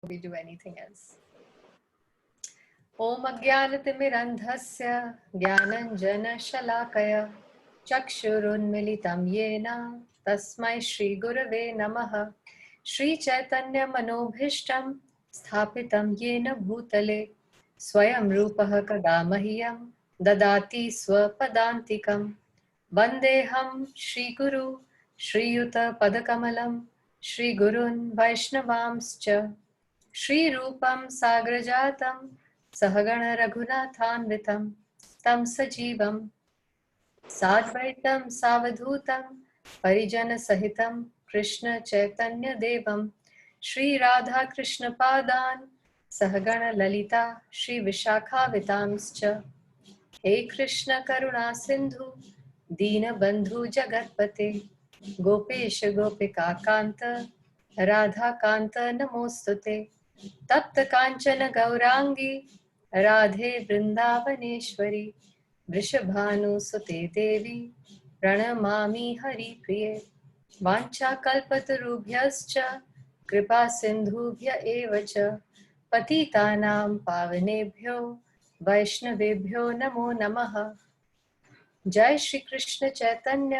we do anything else. Om Ajnanatimirandhasya Jnananjana-shalakaya Chakshurunmilitam Yena Tasmai Shri Gurave Namaha. Shri Chaitanya Manobhishtam Sthapitam Yena Bhutale Swayam Rupaha Kadamahyam Dadati Swapadantikam Vandeham Shri Guru Shri Yuta Padakamalam Shri Gurun Vaishnavamscha Shri Rupam Sagrajatam Sahagana Raghunathanvitam Tam Sajivam Sadvaitam Savadhutam Parijana Sahitam Krishna Chaitanya Devam Shri Radha Krishna Padan Sahagana Lalita Shri Vishakha Vitamscha He Krishna Karuna Sindhu Dina Bandhu Jagatpate Gopesh Gopika Kanta Radha Kanta Namostute तप्त कांचन गौरांगी राधे वृंदावनेश्वरी वृषभानुसुते देवी प्रणमामि हरिप्रिये वाञ्छाकल्पतरुभ्यश्च कृपा सिन्धुभ्य एव च पतितानां पावनेभ्यो वैष्णवेभ्यो नमो नमः। जय श्री कृष्ण चैतन्य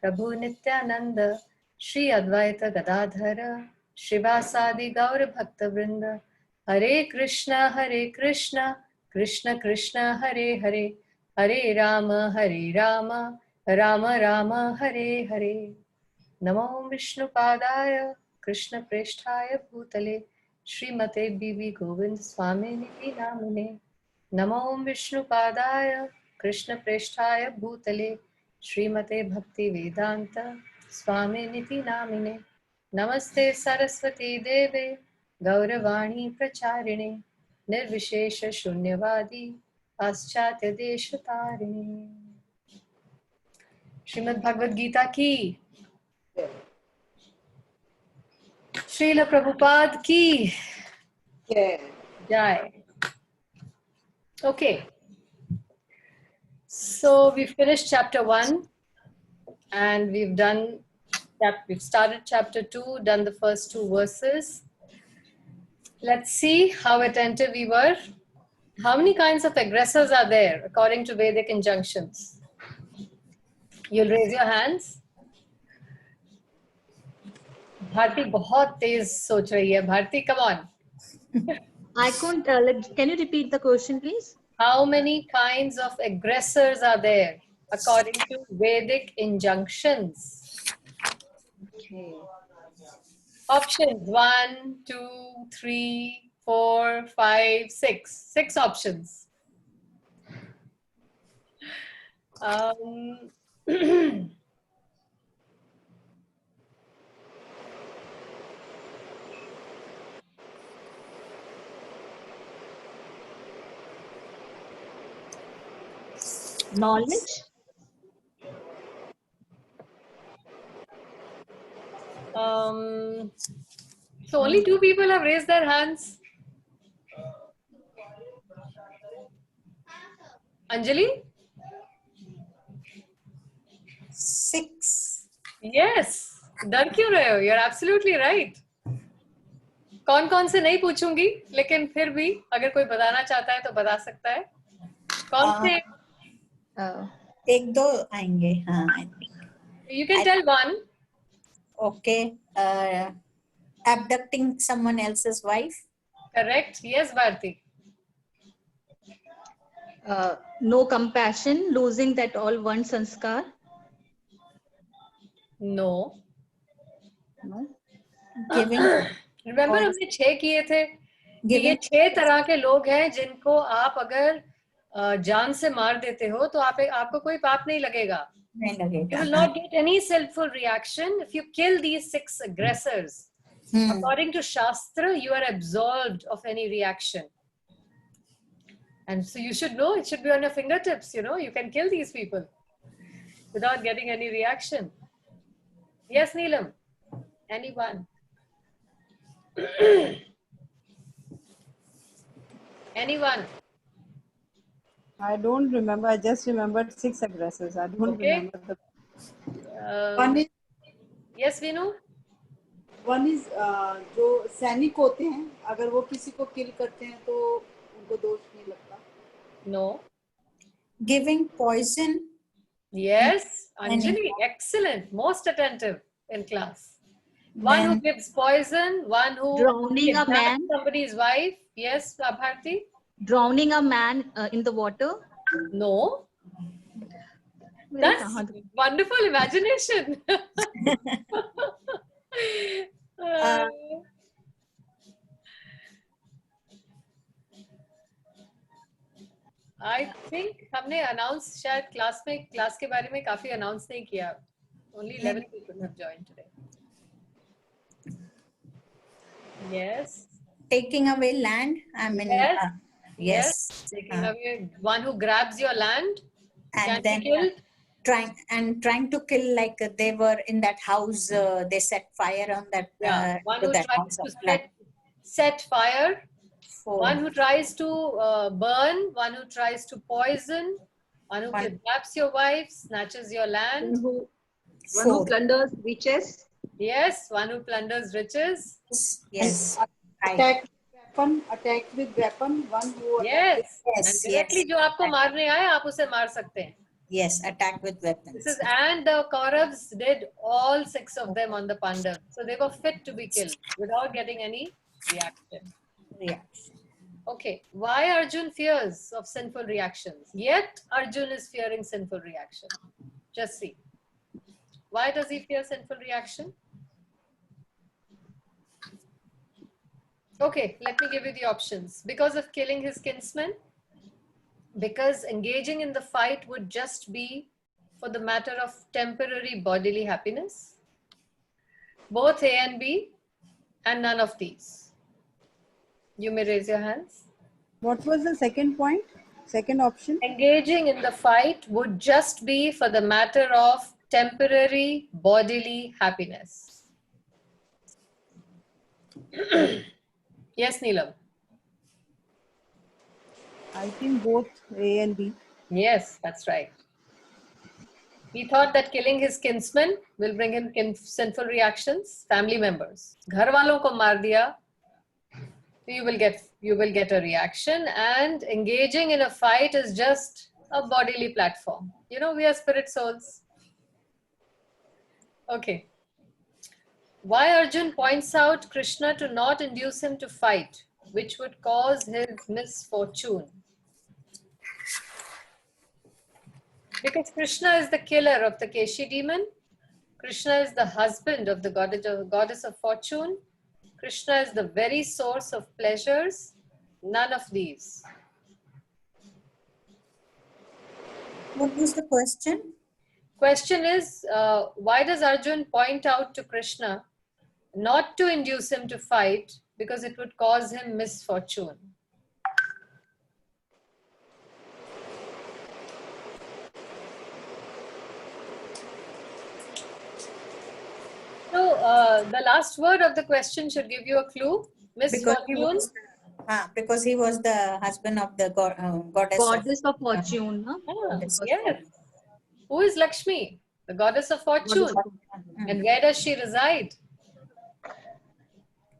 प्रभु नित्यानंद श्री अद्वैत गदाधर श्रीवासादि गौर भक्त वृंद हरे कृष्ण कृष्ण कृष्ण हरे हरे हरे राम राम राम हरे हरे। नमो विष्णुपादाय कृष्ण प्रेष्ठाय भूतले श्रीमते बीवी गोविंद स्वामिनिति नामिने। नमो विष्णुपादाय कृष्ण प्रेष्ठाय भूतले श्रीमते भक्ति वेदांत स्वामिनिति नामिने। नमस्ते सरस्वती देवे गौरवाणी प्रचारिणे निर्विशेष शून्यवादी पाश्चात्य देश तारिणे। श्रीमद् भगवद गीता की, श्रील प्रभुपाद की जय। Okay, so we finished chapter 1 and we've started chapter 2, done the first 2 verses. Let's see how attentive we were. How many kinds of aggressors are there according to Vedic injunctions? You'll raise your hands. Bharti बहुत तेज सोच रही है. Bharti, come on. I couldn't. Can you repeat the question, please? How many kinds of aggressors are there according to Vedic injunctions? Okay. Options 1, 2, 3, 4, 5, 6. 6 options. Knowledge. So only 2 people have raised their hands. Anjali? 6. Yes. डर क्यों रहे हो? You're absolutely right. कौन से नहीं पूछूंगी, लेकिन फिर भी अगर कोई बताना चाहता है तो बता सकता है. कौन से? 1-2 आएंगे. हाँ, You can tell one. Okay. Abducting someone else's wife. Correct. Yes, Bharti. No compassion, losing that all one sanskar. No. No. Giving. Remember हमने 6 किए थे. ये 6 तरह के लोग हैं जिनको आप अगर जान से मार देते हो तो आपको कोई पाप नहीं लगेगा. You will not get any sinful reaction if you kill these 6 aggressors. According to Shastra, you are absolved of any reaction. And so you should know, it should be on your fingertips, you can kill these people without getting any reaction. Yes, Neelam? Anyone? Anyone? I don't remember. I just remembered 6 aggressors. I don't remember the. Yes, Vinu? One is जो सैनिक होते हैं अगर वो किसी को किल करते हैं तो उनको दोष नहीं लगता. No. Giving poison. Yes, And- Anjali, excellent. Most attentive in class. One who Then gives poison, one who Drowning a kidnaps man. somebody's wife. Yes, Bharti? Drowning a man in the water. No. That's wonderful imagination. I think हमने announce शायद class के बारे में काफी announce नहीं किया. Only 11 people have joined today. Yes. taking away land. I mean, Yes. yes. Taking away one who grabs your land And can then be killed. trying to kill, like they were in that house. They set fire on that. Yeah. One to who that tries house to of land. set fire. For One who tries to burn, one who tries to poison, one who kidnaps your wife, snatches your land. One who plunders riches. Yes, one who plunders riches. yes. Attack with weapon. One who Yes. Yes, And directly जो आपको मारने आए आप उसे मार सकते हैं. Yes, attack with weapons. This is, and the Kauravas did all 6 of them on the Pandavas. So they were fit to be killed without getting any reaction. Okay, why Arjun fears of sinful reactions? Yet Arjun is fearing sinful reaction. Just see. Why does he fear sinful reaction? Okay, let me give you the options. Because of killing his kinsman, because engaging in the fight would just be for the matter of temporary bodily happiness, both A and B, and none of these. You may raise your hands. What was the second point? Second option? Engaging in the fight would just be for the matter of temporary bodily happiness. Yes, Neelam. I think both A and B. Yes, that's right. He thought that killing his kinsman will bring him sinful reactions, family members. Ghar walon ko maar diya, you will get a reaction, and engaging in a fight is just a bodily platform. You know, we are spirit souls. Okay. Why Arjun points out Krishna to not induce him to fight, which would cause his misfortune. Because Krishna is the killer of the Keshi demon. Krishna is the husband of the goddess of fortune. Krishna is the very source of pleasures. None of these. What was the question? Question is, why does Arjun point out to Krishna not to induce him to fight because it would cause him misfortune? So the last word of the question should give you a clue. Misfortune. Because he was the husband of the goddess of fortune. Yes. Who is Lakshmi? The goddess of fortune. And where does she reside?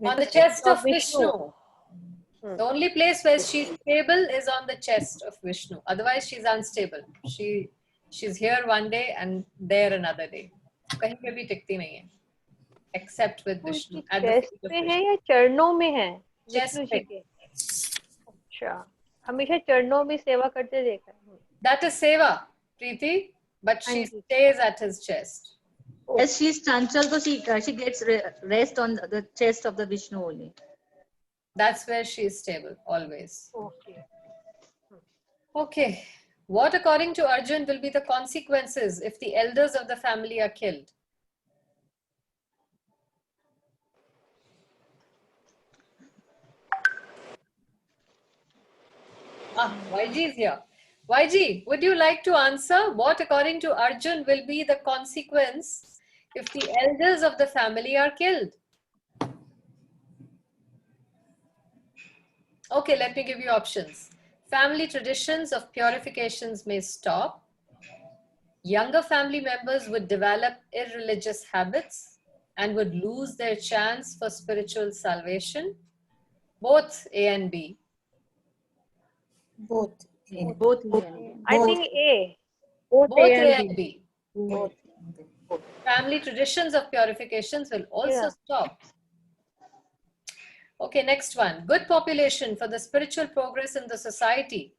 On the chest of Vishnu. The only place where she's stable is on the chest of Vishnu. Otherwise, she's unstable. She's here one day and there another day. कहीं पे भी टिकती नहीं है. Except with Vishnu. Chest पे है या चरणों में है? Chest पे. अच्छा, हमेशा चरणों में सेवा करते देखा है. That is seva, Preeti, but she stays at his chest. As she is Chanchal, so she gets rest on the chest of the Vishnu only. That's where she is stable, always. Okay. Okay. What, according to Arjun, will be the consequences if the elders of the family are killed? YG is here. YG, would you like to answer what, according to Arjun, will be the consequence if the elders of the family are killed? Okay, let me give you options. Family traditions of purifications may stop. Younger family members would develop irreligious habits. and would lose their chance for spiritual salvation? Both A and B. Both. Yeah. Both A and B. I think A. Both A and B. Both. Family traditions of purifications will also Yeah. stop. Okay, next one. Good population for the spiritual progress in the society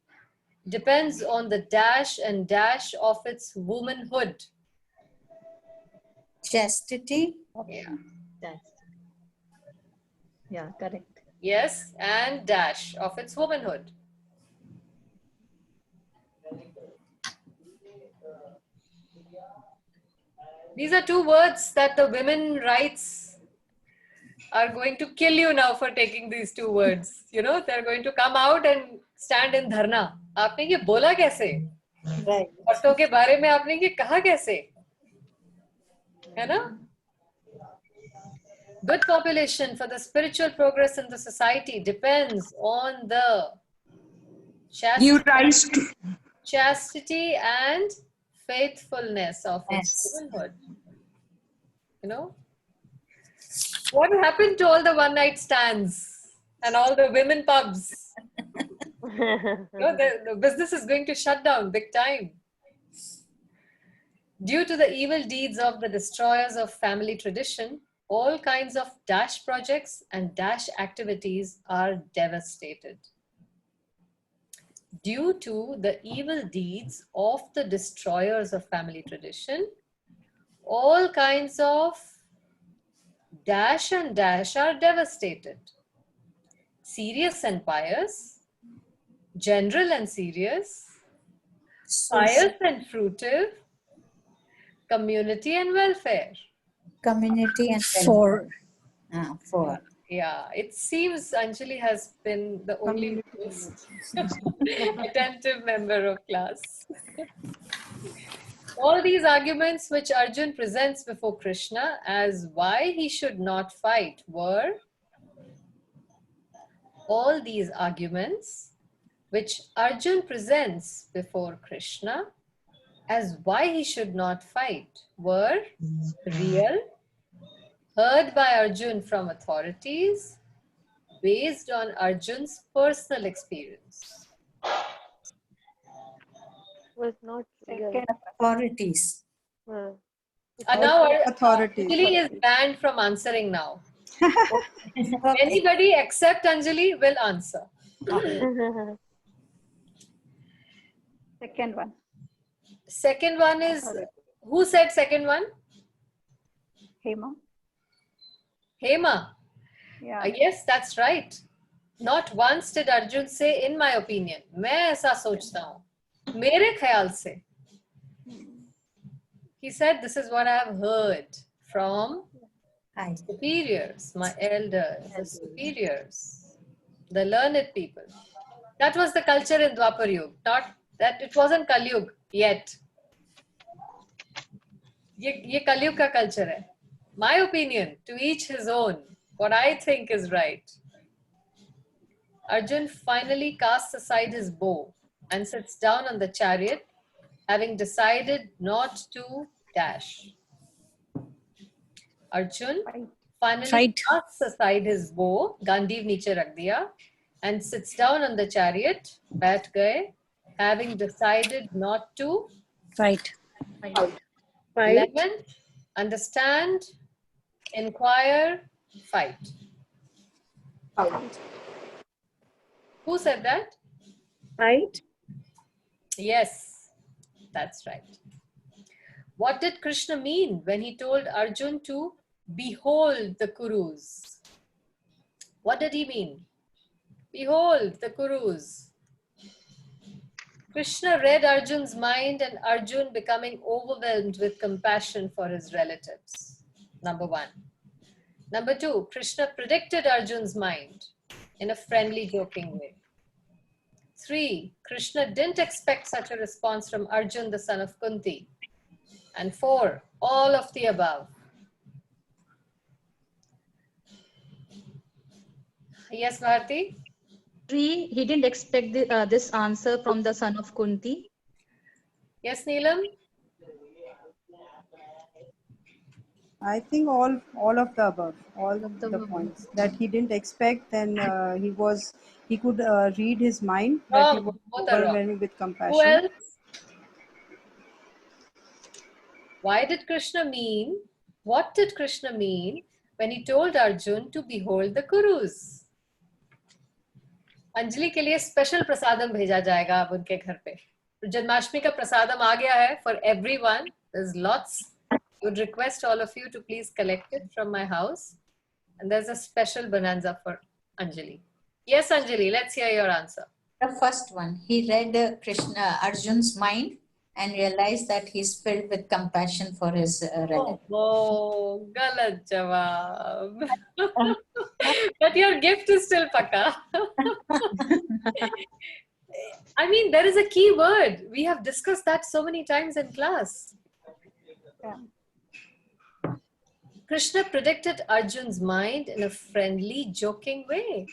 depends on the dash and dash of its womanhood. Chastity. Yeah. That's, yeah, correct. Yes, and dash of its womanhood. These are two words that the women rights are going to kill you now for taking these two words. You know, they're going to come out and stand in dharna. आपने ये बोला कैसे? Right. औरतों के बारे में आपने ये कहा कैसे? है ना? Good population for the spiritual progress in the society depends on the chastity and faithfulness of its Yes. womanhood. You know? What happened to all the one-night stands and all the women pubs? You know, the business is going to shut down big time. Due to the evil deeds of the destroyers of family tradition, all kinds of dash projects and dash activities are devastated. Due to the evil deeds of the destroyers of family tradition, all kinds of dash and dash are devastated. Serious and pious, general and serious, pious and fruitive, community and welfare. Community and Four. four. Yeah, it seems Anjali has been the only most attentive member of class. All these arguments which Arjun presents before Krishna as why he should not fight were all these arguments which Arjun presents before Krishna as why he should not fight were real, heard by Arjun from authorities, based on Arjun's personal experience. Was not real. Authorities. Hmm. And now Authorities. Anjali is banned from answering now. Anybody except Anjali will answer. Second one. Second one is, who said second one? Hema. Hema. Yeah. Yes, that's right. Not once did Arjun say, in my opinion. मैं ऐसा सोचता हूँ. मेरे ख्याल से. He said, this is what I have heard from superiors, my elders, the superiors, the learned people. That was the culture in Dwapar Yuga. Not that it wasn't Kali Yuga yet. ये Kali Yuga का culture है. My opinion, to each his own. What I think is right. Arjun finally casts aside his bow and sits down on the chariot, having decided not to dash. Arjun finally casts aside his bow, Gandiv niche rakh diya, and sits down on the chariot, baith gaye, having decided not to Right. 11, understand, inquire, fight. Who said that? Right. Yes, that's right. What did Krishna mean when he told Arjun to behold the Kurus? What did he mean? Behold the Kurus. Krishna read Arjun's mind and Arjun becoming overwhelmed with compassion for his relatives. Number one. Number two, Krishna predicted Arjun's mind in a friendly, joking way. 3, Krishna didn't expect such a response from Arjun, the son of Kunti. And 4, all of the above. Yes, Bharti? 3, he didn't expect this answer from the son of Kunti. Yes, Neelam? I think all of the above, all Of the the above. points that he didn't expect, and he could read his mind, that he Wrong. was Both are wrong. overwhelmed with Who compassion. else? Why did Krishna mean? What did Krishna mean when he told Arjun to behold the Kurus? Anjali के लिए special प्रसादम भेजा जाएगा अब उनके घर पे. जन्माष्टमी का प्रसादम आ गया है for everyone. There's lots. I would request all of you to please collect it from my house. And there's a special bonanza for Anjali. Yes, Anjali, let's hear your answer. The first one, he read Arjun's mind and realized that he's filled with compassion for his relative. Oh, galat jawab. But your gift is still paka. I mean, there is a key word. We have discussed that so many times in class. Yeah. Krishna predicted Arjun's mind in a friendly, joking way.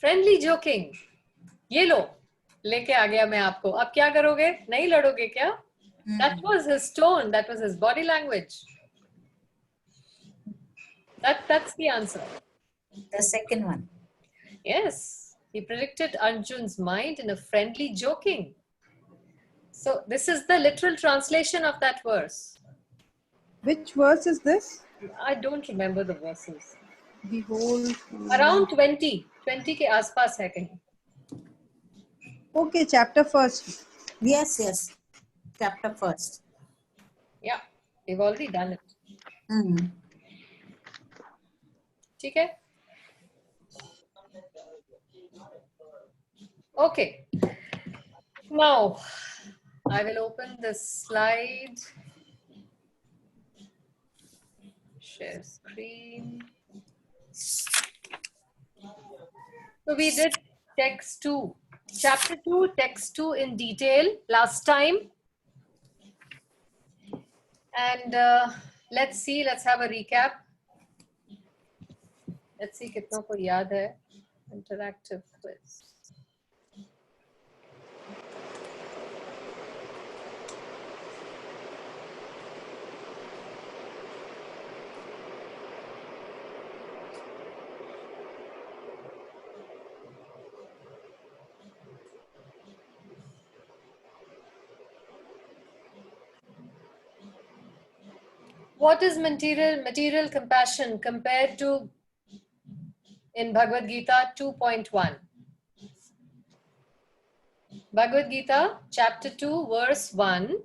Friendly joking. ये लो, लेके आ गया मैं आपको. अब क्या करोगे? नहीं लड़ोगे क्या? That was his tone. That was his body language. That's the answer. The second one. Yes, he predicted Arjun's mind in a friendly joking. So this is the literal translation of that verse. Which verse is this? I don't remember the verses. Behold. Around 20 के आसपास है कहीं. Okay, chapter first. Yes. Chapter first. Yeah, we've already done it. ठीक है? Okay. Now, I will open the slide. Share screen. So we did text 2. Chapter 2, text 2 in detail last time. And let's have a recap. Let's see कितनों को याद है. Interactive quiz. What is material compassion compared to in Bhagavad Gita 2.1? Bhagavad Gita chapter 2 verse 1.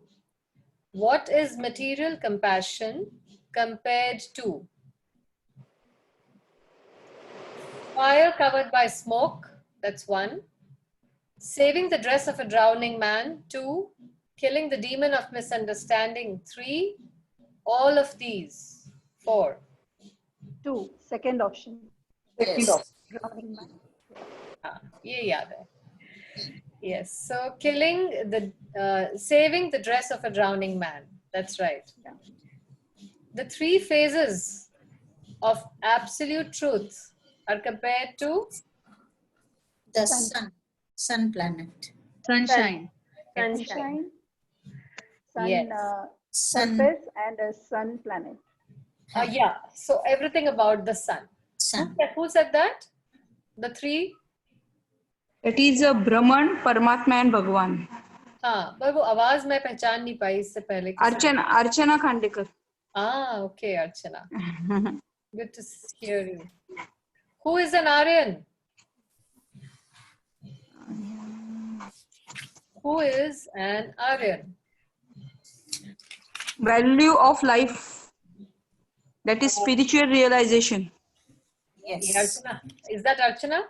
What is material compassion compared to? Fire covered by smoke, that's 1. Saving the dress of a drowning man, 2. Killing the demon of misunderstanding, 3. All of these, 4. 2, second option. Yes. Drowning man. ये याद है. Yes, so saving the dress of a drowning man, that's right. Yeah. The 3 phases of absolute truth are compared to The sun planet. Sunshine. Sunshine. Sun, Yes. Sun. surface and a sun planet. Yeah, so everything about the sun. Sun. Who said that? The 3? That is a Brahman, Paramatma and Bhagwan. हाँ, पर वो आवाज मैं पहचान नहीं पाई इससे पहले. Archana Khandekar. Okay, Archana. Good to hear you. Who is an Aryan? Who is an Aryan? Value of life. That is spiritual realization. Yes. Archana. Is that Archana?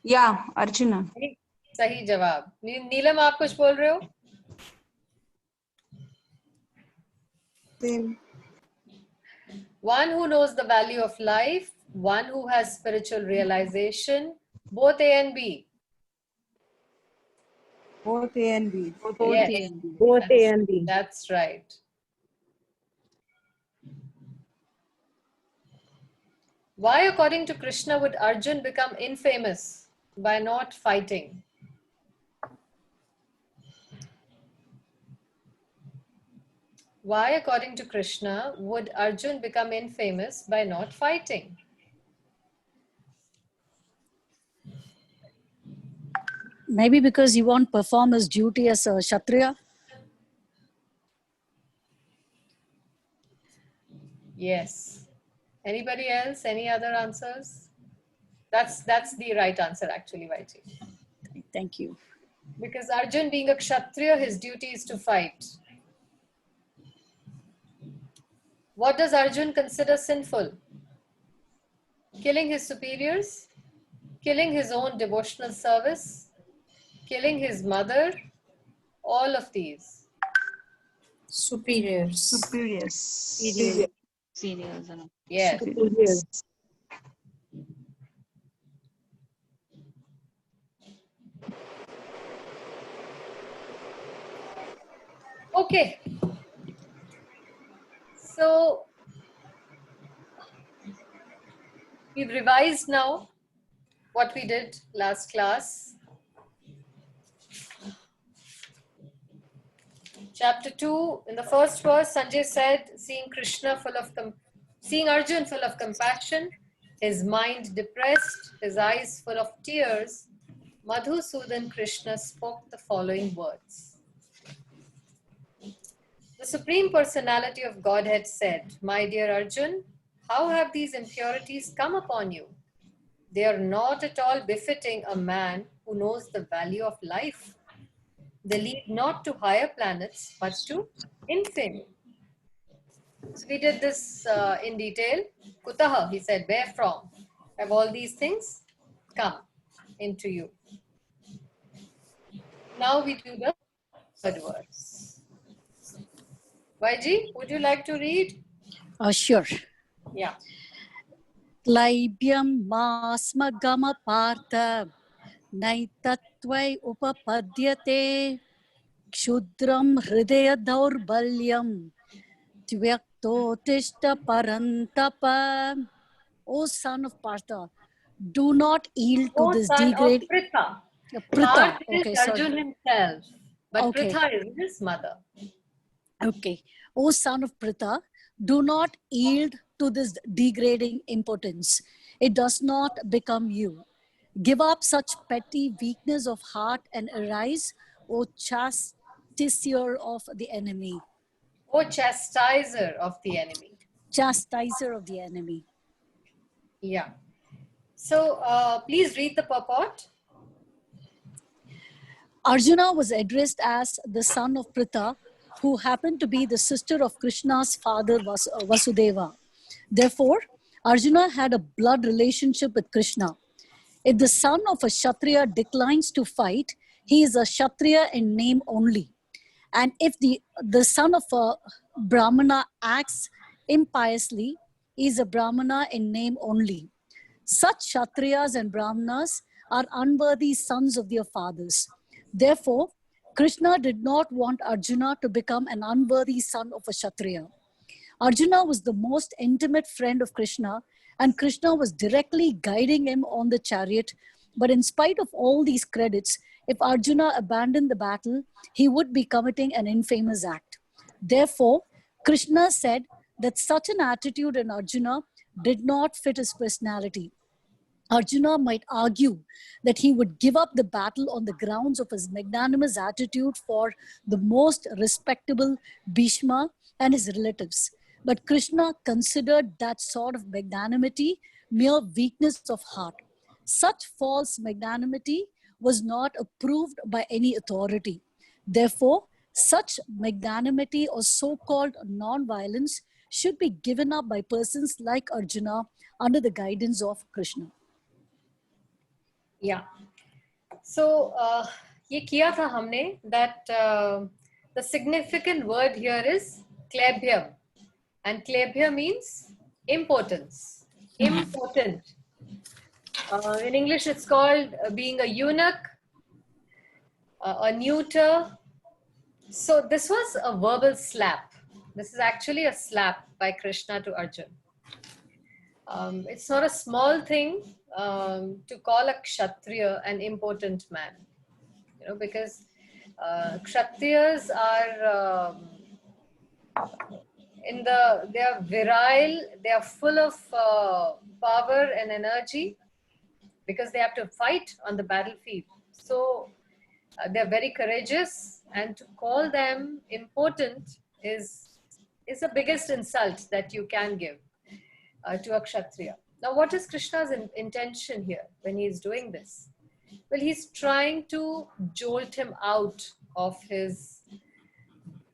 Yeah, Archana. सही जवाब. नीलम आप कुछ बोल रहे हो? Same. One who knows the value of life, one who has spiritual realization, both A and B. Both A and B. Yes, Both A and B. that's right. Why, according to Krishna, would Arjun become infamous by not fighting? Why, according to Krishna, would Arjun become infamous by not fighting? Maybe because he won't perform his duty as a Kshatriya. Yes. Anybody else? Any other answers? That's the right answer actually, Vaiji. Thank you. Because Arjun being a Kshatriya, his duty is to fight. What does Arjun consider sinful? Killing his superiors, killing his own devotional service, killing his mother, all of these. Superiors. Superiors. Seniors. Yes. Superiors. Okay. So we've revised now what we did last class. Chapter 2, in the first verse, Sanjay said, seeing Arjun full of compassion, his mind depressed, his eyes full of tears, Madhusudan Krishna spoke the following words. The Supreme Personality of Godhead said, my dear Arjun, how have these impurities come upon you? They are not at all befitting a man who knows the value of life. They lead not to higher planets, but to infamy. So we did this in detail. Kutaha, he said, where from? Have all these things come into you? Now we do the third verse. Vaiji, would you like to read? Sure. Yeah. Klaibyam masmagama partha naitattvai upapadyate kshudram hridaya daurbalyam tvyakto parantapa. O son of Partha, do not yield to this son degrade. of Pritha. Pritha. Partha Okay, is sorry. Arjun himself, but Okay. Pritha is his mother. Okay. O son of Pritha, do not yield to this degrading impotence. It does not become you. Give up such petty weakness of heart and arise, O chastiser of the enemy. O chastiser of the enemy. Chastiser of the enemy. Yeah. So please read the purport. Arjuna was addressed as the son of Pritha, who happened to be the sister of Krishna's father Vasudeva. Therefore, Arjuna had a blood relationship with Krishna. If the son of a Kshatriya declines to fight, he is a Kshatriya in name only. And if the son of a Brahmana acts impiously, he is a Brahmana in name only. Such Kshatriyas and Brahmanas are unworthy sons of their fathers. Therefore, Krishna did not want Arjuna to become an unworthy son of a Kshatriya. Arjuna was the most intimate friend of Krishna, and Krishna was directly guiding him on the chariot. But in spite of all these credits, if Arjuna abandoned the battle, he would be committing an infamous act. Therefore, Krishna said that such an attitude in Arjuna did not fit his personality. Arjuna might argue that he would give up the battle on the grounds of his magnanimous attitude for the most respectable Bhishma and his relatives. But Krishna considered that sort of magnanimity mere weakness of heart. Such false magnanimity was not approved by any authority. Therefore, such magnanimity or so-called non-violence should be given up by persons like Arjuna under the guidance of Krishna. Yeah. So, ये किया था हमने that the significant word here is klebhyam, and klebhyam means impotence, impotent. In English, it's called being a eunuch, a neuter. So this was a verbal slap. This is actually a slap by Krishna to Arjun. It's not a small thing to call a Kshatriya an impotent man, because Kshatriyas are they are virile, they are full of power and energy because they have to fight on the battlefield. So they're very courageous, and to call them impotent is the biggest insult that you can give to a Kshatriya. Now, what is Krishna's intention here when he is doing this? Well, he's trying to jolt him out of his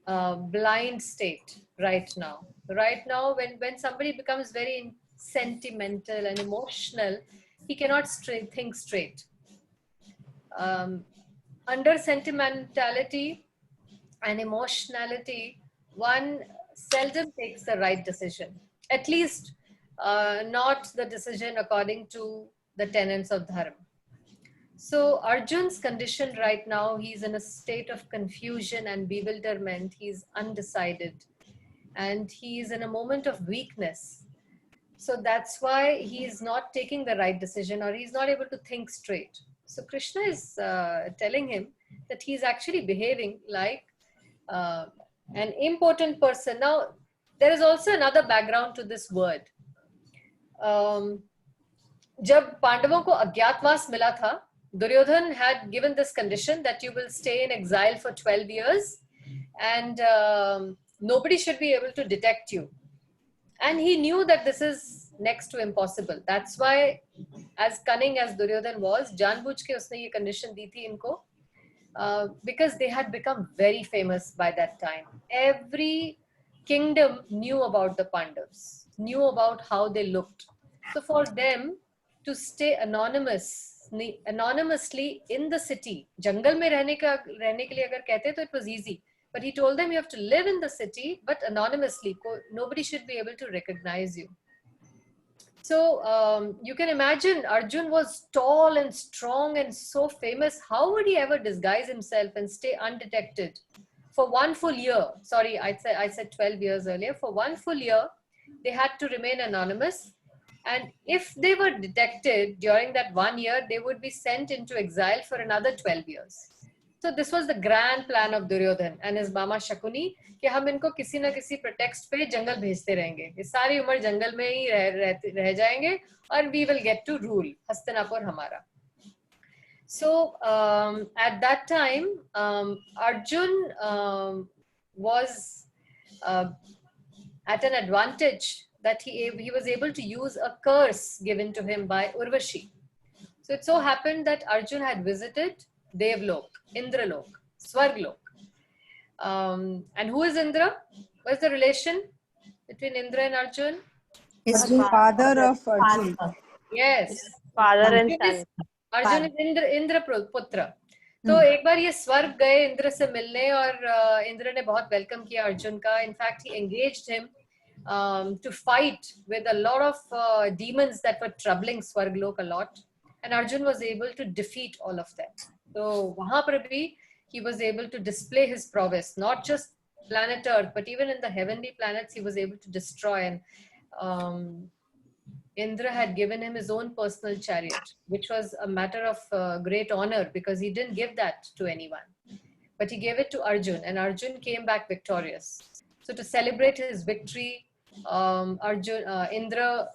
blind state right now. Right now, when somebody becomes very sentimental and emotional, he cannot think straight. Under sentimentality and emotionality, one seldom takes the right decision, at least not the decision according to the tenets of Dharma. So Arjun's condition right now, he's in a state of confusion and bewilderment. He's undecided and he's in a moment of weakness. So that's why he is not taking the right decision, or he's not able to think straight. So Krishna is telling him that he's actually behaving like an impotent person. Now, there is also another background to this word. जब पांडवों को अज्ञातवास मिला था, Duryodhan had given this condition that you will stay in exile for 12 years and nobody should be able to detect you. And he knew that this is next to impossible. That's why, as cunning as Duryodhan was, जानबूझ के उसने ये condition दी थी इनको, because they had become very famous by that time. Every kingdom knew about the Pandavas, knew about how they looked. So for them to stay anonymously in the city, jungle में रहने के लिए अगर कहते तो it was easy. But he told them you have to live in the city, but anonymously. Nobody should be able to recognize you. So you can imagine Arjun was tall and strong and so famous. How would he ever disguise himself and stay undetected for 1 full year? Sorry, I said 12 years earlier. For 1 full year, they had to remain anonymous. And if they were detected during that 1 year, they would be sent into exile for another 12 years. So this was the grand plan of Duryodhan and his mama Shakuni कि हम इनको किसी ना किसी pretext पे जंगल भेजते रहेंगे. ये सारी उम्र जंगल में ही रह जाएंगे और we will get to rule. Hastinapur हमारा. So at that time, Arjun was at an advantage that he was able to use a curse given to him by Urvashi. So it so happened that Arjun had visited Devlok, Indralok, Swarglok. And who is Indra? What's the relation between Indra and Arjun? He's the father of Arjun. Yes. Father and son. Arjun is Indra Putra. तो एक बार ये स्वर्ग गए इंद्र से मिलने और इंद्र ने बहुत वेलकम किया अर्जुन का. In fact, he engaged him to fight with a lot of demons that were troubling Swarglok a lot. And Arjun was able to defeat all of them. So वहाँ पर भी he was able to display his prowess, not just planet Earth, but even in the heavenly planets, he was able to destroy. And Indra had given him his own personal chariot, which was a matter of great honor because he didn't give that to anyone. But he gave it to Arjun, and Arjun came back victorious. So to celebrate his victory, Indra,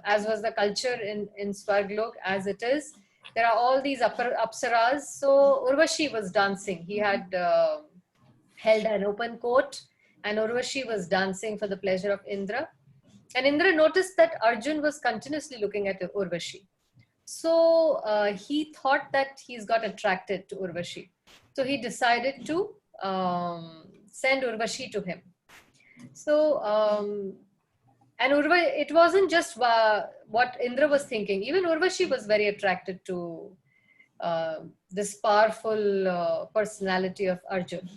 as was the culture in Swarglok, as it is, there are all these apsaras. So Urvashi was dancing. He had held an open court, and Urvashi was dancing for the pleasure of Indra. And Indra noticed that Arjun was continuously looking at Urvashi. So he thought that he's got attracted to Urvashi. So he decided to send Urvashi to him. So, and it wasn't just what Indra was thinking. Even Urvashi was very attracted to this powerful personality of Arjun.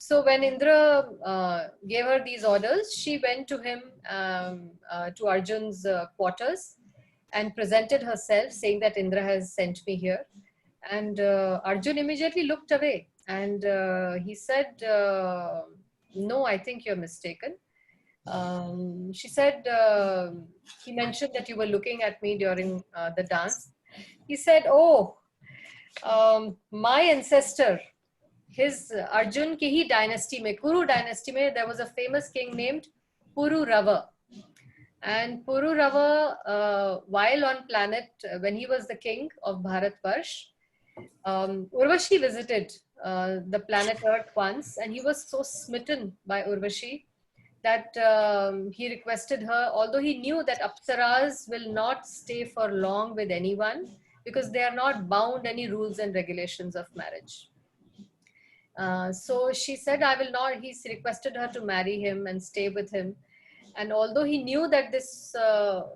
So when Indra gave her these orders, she went to him, to Arjun's quarters and presented herself saying that Indra has sent me here. And Arjun immediately looked away and he said, no, I think you're mistaken. She said, he mentioned that you were looking at me during the dance. He said, oh, my ancestor his Arjun ki hi dynasty mein, Kuru dynasty mein, there was a famous king named Pururava. And Pururava, while on planet, when he was the king of Bharatvarsh, Urvashi visited the planet Earth once, and he was so smitten by Urvashi that he requested her, although he knew that Apsaras will not stay for long with anyone because they are not bound any rules and regulations of marriage. So she said, I will not, he requested her to marry him and stay with him. And although he knew that this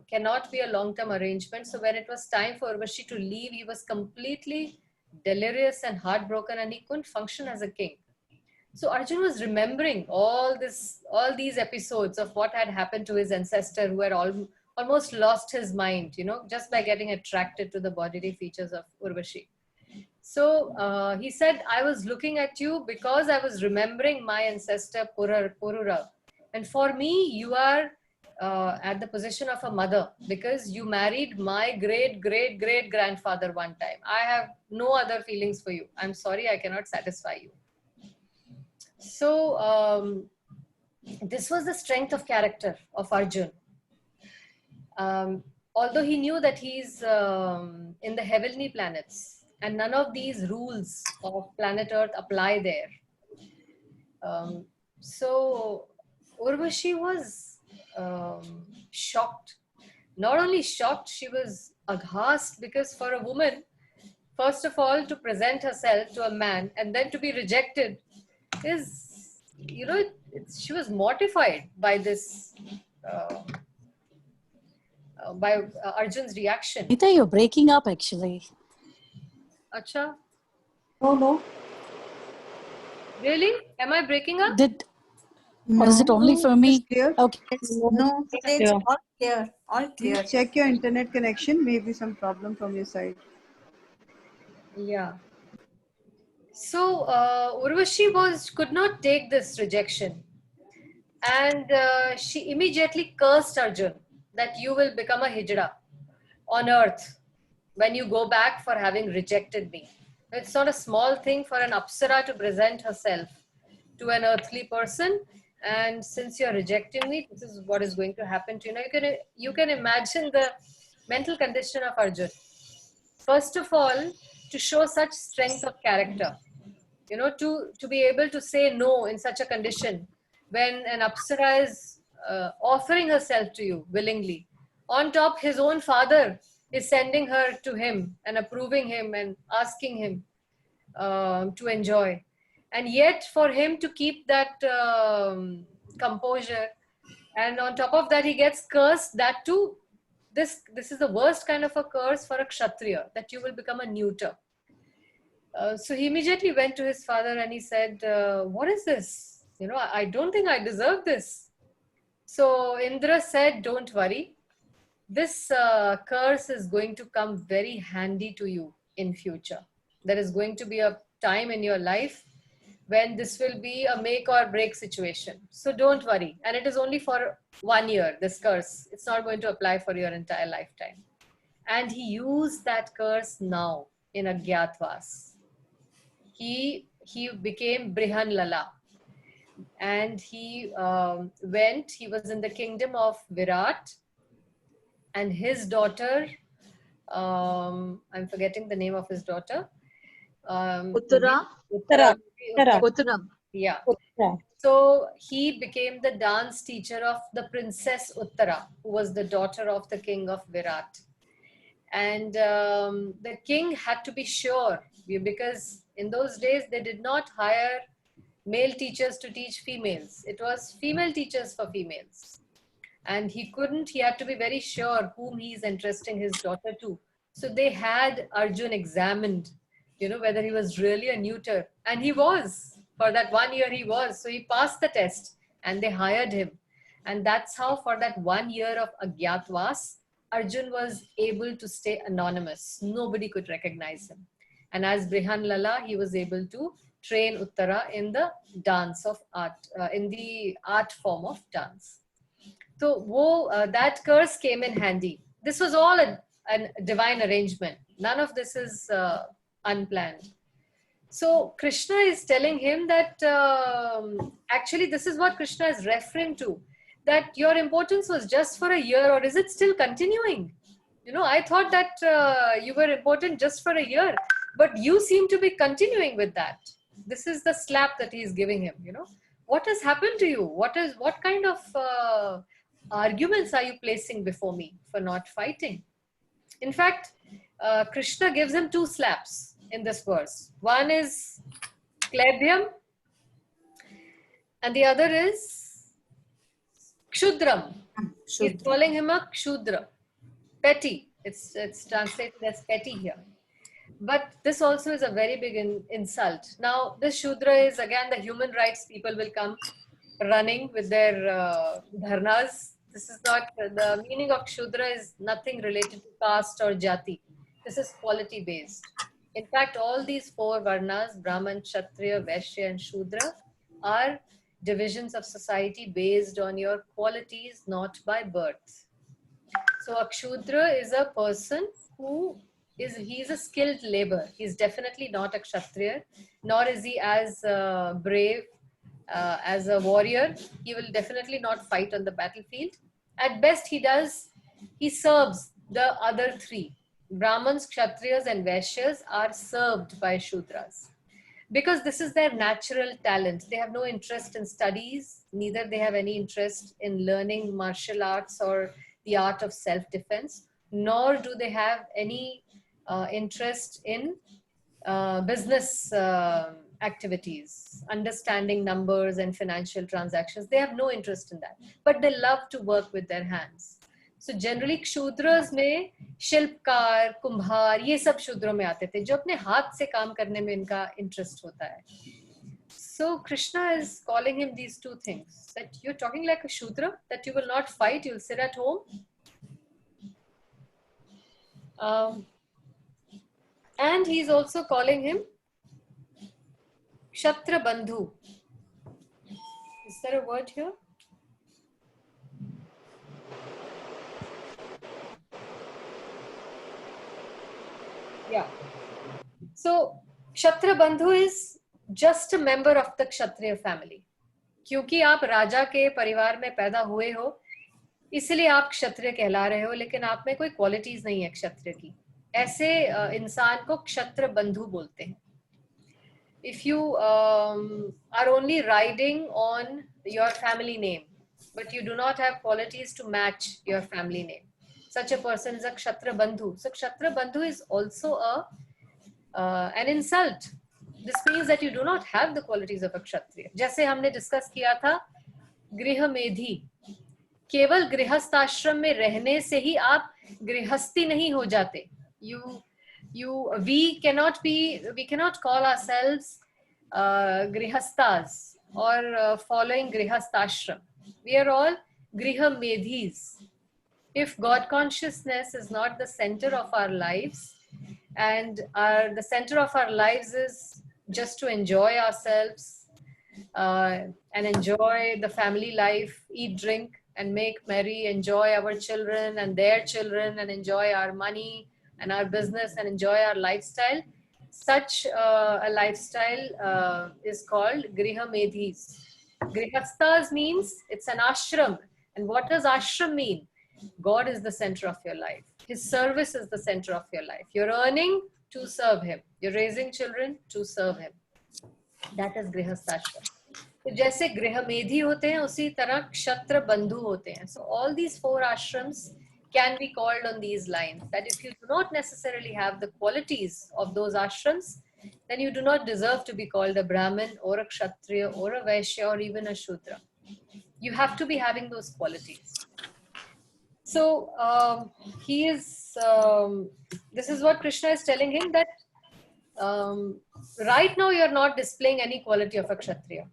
cannot be a long-term arrangement, so when it was time for Urvashi to leave, he was completely delirious and heartbroken, and he couldn't function as a king. So Arjun was remembering all these episodes of what had happened to his ancestor, who had almost lost his mind, you know, just by getting attracted to the bodily features of Urvashi. So he said, I was looking at you because I was remembering my ancestor Purura. And for me, you are at the position of a mother because you married my great-great-great-grandfather one time. I have no other feelings for you. I'm sorry, I cannot satisfy you. So this was the strength of character of Arjun. Although he knew that he's in the heavenly planets and none of these rules of planet Earth apply there. So Urvashi was shocked. Not only shocked, she was aghast, because for a woman, first of all, to present herself to a man and then to be rejected is, you know, she was mortified by this, by Arjun's reaction. Nita, you're breaking up actually. Acha? No. Really? Am I breaking up? Or is it only for me? Clear? Okay. No, it's all clear. All clear. Please check your internet connection. Maybe some problem from your side. Yeah. So Urvashi could not take this rejection, and she immediately cursed Arjun that you will become a hijra on earth when you go back for having rejected me. It's not a small thing for an Apsara to present herself to an earthly person, and since you're rejecting me, this is what is going to happen to you. Now you can imagine the mental condition of Arjun. First of all, to show such strength of character, you know, to be able to say no in such a condition when an Apsara is offering herself to you willingly. On top, his own father is sending her to him and approving him and asking him to enjoy. And yet for him to keep that composure, and on top of that, he gets cursed, that too. This is the worst kind of a curse for a Kshatriya, that you will become a neuter. So he immediately went to his father and he said, what is this? You know, I don't think I deserve this. So Indra said, don't worry. This curse is going to come very handy to you in future. There is going to be a time in your life when this will be a make or break situation. So don't worry. And it is only for 1 year, this curse. It's not going to apply for your entire lifetime. And he used that curse now in Agyatwas. He became Brihanlala. And he was in the kingdom of Virat. And his daughter, I'm forgetting the name of his daughter. Uttara. Yeah. So he became the dance teacher of the princess Uttara, who was the daughter of the king of Virat. And the king had to be sure, because in those days they did not hire male teachers to teach females. It was female teachers for females. And he had to be very sure whom he is entrusting his daughter to. So they had Arjun examined, you know, whether he was really a neuter. And he was. For that 1 year he was. So he passed the test and they hired him. And that's how for that 1 year of Agyatwas, Arjun was able to stay anonymous. Nobody could recognize him. And as Brihanlala, he was able to train Uttara in the dance of art, in the art form of dance. So that curse came in handy. This was all a divine arrangement. None of this is unplanned. So Krishna is telling him that actually this is what Krishna is referring to, that your importance was just for a year, or is it still continuing? You know, I thought that you were important just for a year, but you seem to be continuing with that. This is the slap that he is giving him, you know. What has happened to you? What kind of arguments are you placing before me for not fighting? In fact, Krishna gives him 2 slaps in this verse. One is Klebhyam and the other is Kshudram. He's calling him a Kshudra, petty. It's translated as petty here. But this also is a very big insult. Now, this Shudra is again the human rights people will come running with their dharnas. This is not, the meaning of Shudra is nothing related to caste or jati. This is quality based. In fact, all these 4 varnas, Brahman, Kshatriya, Vaishya and Shudra, are divisions of society based on your qualities, not by birth. So a Kshudra is a person who he's a skilled labor. He's definitely not a Kshatriya, nor is he as brave as a warrior. He will definitely not fight on the battlefield. At best, he serves the other 3. Brahmins, Kshatriyas and Vaishyas are served by Shudras. Because this is their natural talent. They have no interest in studies, neither they have any interest in learning martial arts or the art of self-defense, nor do they have any interest in business activities, understanding numbers and financial transactions. They have no interest in that, but they love to work with their hands. So generally Kshudras में शिल्पकार, कुम्हार, ये सब शूद्रों में आते थे जो अपने हाथ से काम करने में इनका interest होता है. So Krishna is calling him these 2 things, that you're talking like a Shudra, that you will not fight, you'll sit at home. And he's also calling him Kshatra Bandhu. Is there a word here? Yeah. So Kshatra Bandhu is just a member of the Kshatriya family. क्योंकि आप राजा के परिवार में पैदा हुए हो, इसलिए आप क्षत्रिय कहला रहे हो, लेकिन आप में कोई क्वालिटीज नहीं है क्षत्रिय की. ऐसे इंसान को क्षत्र बंधु बोलते हैं. If you are only riding on your family name, but you do not have qualities to match your family name, such a person is a Kshatra Bandhu. So Kshatra Bandhu is also an insult. This means that you do not have the qualities of a Kshatriya. जैसे हमने discuss किया था गृह मेधी, केवल गृहस्थाश्रम में रहने से ही आप गृहस्थी नहीं हो जाते. We cannot call ourselves grihastas or following grihasthashram. We are all griha medhis. If God consciousness is not the center of our lives, and the center of our lives is just to enjoy ourselves and enjoy the family life, eat, drink and make merry, enjoy our children and their children, and enjoy our money and our business and enjoy our lifestyle, such a lifestyle is called griha medhis. Grihasthas means it's an ashram. And what does ashram mean? God is the center of your life. His service is the center of your life. You're earning to serve him. You're raising children to serve him. That is grihasthashram. तो जैसे गृह मेधी होते हैं उसी तरह क्षत्र बंधु होते हैं. So all these 4 ashrams can be called on these lines, that if you do not necessarily have the qualities of those ashrams, then you do not deserve to be called a Brahmin or a Kshatriya or a Vaishya or even a Shudra. You have to be having those qualities. So this is what Krishna is telling him, that right now you are not displaying any quality of a Kshatriya.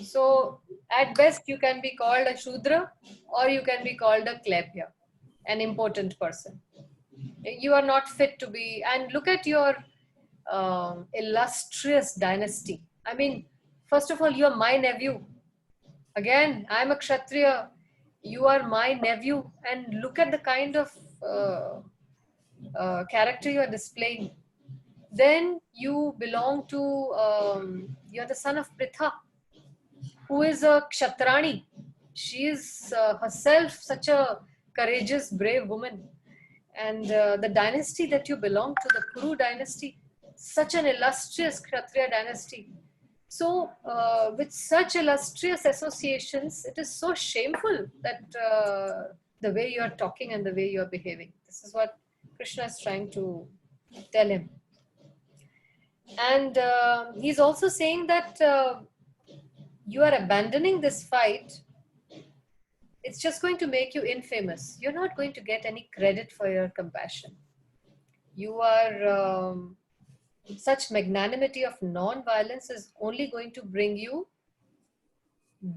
So at best you can be called a Shudra or you can be called a Klebhya, an important person. You are not fit to be, and look at your illustrious dynasty. I mean, first of all, you are my nephew. Again, I am a Kshatriya. You are my nephew, and look at the kind of character you are displaying. then you belong to, you're the son of Pritha, who is a Kshatrani. She is herself such a courageous, brave woman. And the dynasty that you belong to, the Kuru dynasty, such an illustrious Kshatriya dynasty. So with such illustrious associations, it is so shameful that the way you are talking and the way you are behaving. This is what Krishna is trying to tell him. And he's also saying that you are abandoning this fight. It's just going to make you infamous. You're not going to get any credit for your compassion. You are, such magnanimity of non-violence is only going to bring you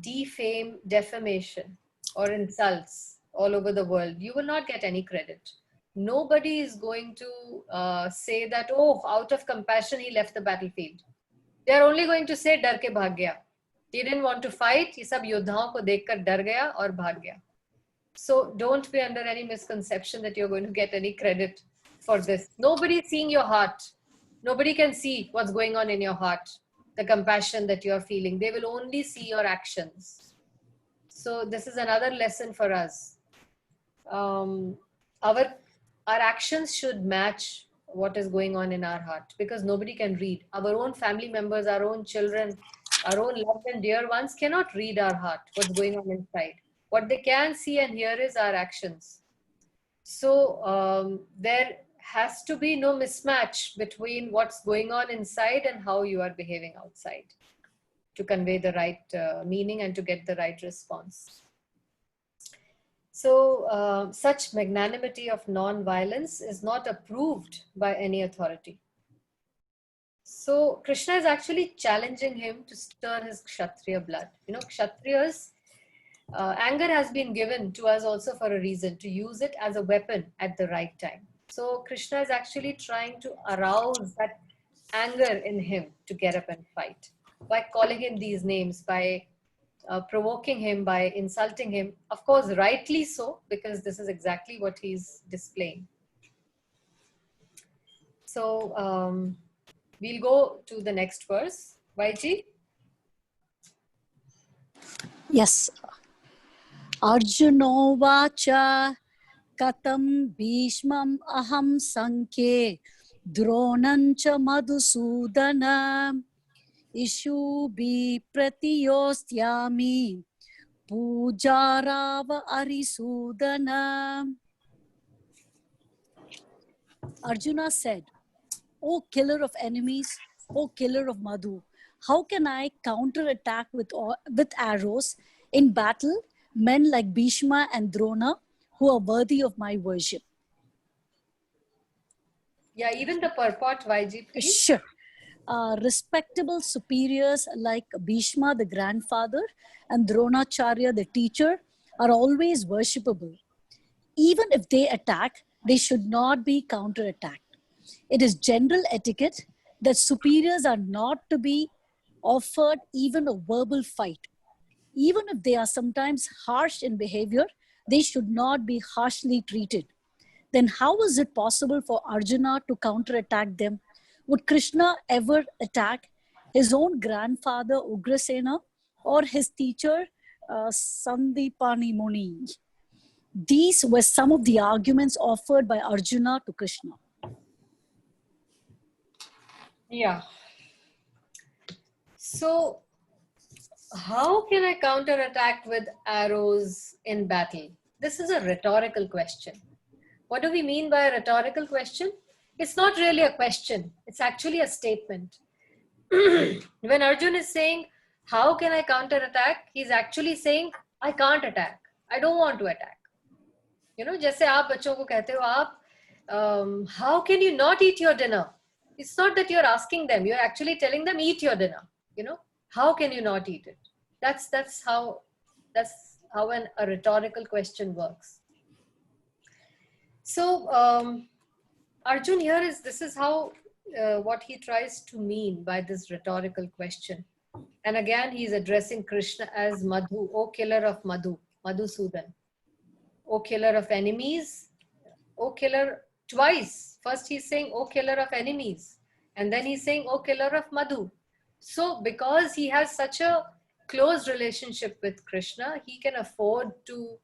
defamation or insults all over the world. You will not get any credit. Nobody is going to say that, oh, out of compassion, he left the battlefield. They are only going to say, डर के भाग गया. He didn't want to fight. ये सब योद्धाओं को देखकर डर गया और भाग गया. So don't be under any misconception that you're going to get any credit for this. Nobody is seeing your heart. Nobody can see what's going on in your heart, the compassion that you're feeling. They will only see your actions. So this is another lesson for us. Our actions should match what is going on in our heart, because nobody can read. Our own family members, our own children, our own loved and dear ones cannot read our heart, what's going on inside. What they can see and hear is our actions. So there has to be no mismatch between what's going on inside and how you are behaving outside to convey the right meaning and to get the right response. So such magnanimity of non-violence is not approved by any authority. So Krishna is actually challenging him to stir his Kshatriya blood. You know, Kshatriyas, anger has been given to us also for a reason, to use it as a weapon at the right time. So Krishna is actually trying to arouse that anger in him to get up and fight by calling him these names, by provoking him, by insulting him. Of course, rightly so, because this is exactly what he's displaying. So we'll go to the next verse. Vaiji? Yes. Arjunovacha katam bhishmam aham sankhe dronancha madhusudana ishubi pratiyostyami pujarava arisudana. Arjuna said, "O killer of enemies, O killer of Madhu, how can I counterattack with arrows in battle men like Bhishma and Drona who are worthy of my worship?" Yeah, even the purport, Vaiji, please. Sure. Respectable superiors like Bhishma, the grandfather, and Dronacharya, the teacher, are always worshipable. Even if they attack, they should not be counterattacked. It is general etiquette that superiors are not to be offered even a verbal fight. Even if they are sometimes harsh in behavior, they should not be harshly treated. Then how is it possible for Arjuna to counterattack them? Would Krishna ever attack his own grandfather Ugrasena or his teacher Sandipani Muni? These were some of the arguments offered by Arjuna to Krishna. Yeah. So how can I counterattack with arrows in battle? This is a rhetorical question. What do we mean by a rhetorical question? It's not really a question. It's actually a statement. When Arjuna is saying, how can I counterattack? He's actually saying, I can't attack. I don't want to attack. You know, जैसे आप बच्चों को कहते हो आप, how can you not eat your dinner? It's not that you're asking them. You're actually telling them, eat your dinner. You know, how can you not eat it? That's how a rhetorical question works. So Arjun here this is how what he tries to mean by this rhetorical question. And again, he's addressing Krishna as Madhu, O killer of Madhu, Madhusudan. O killer of enemies, O killer twice. First he's saying, O killer of enemies. And then he's saying, oh, killer of Madhu. So because he has such a close relationship with Krishna, he can afford to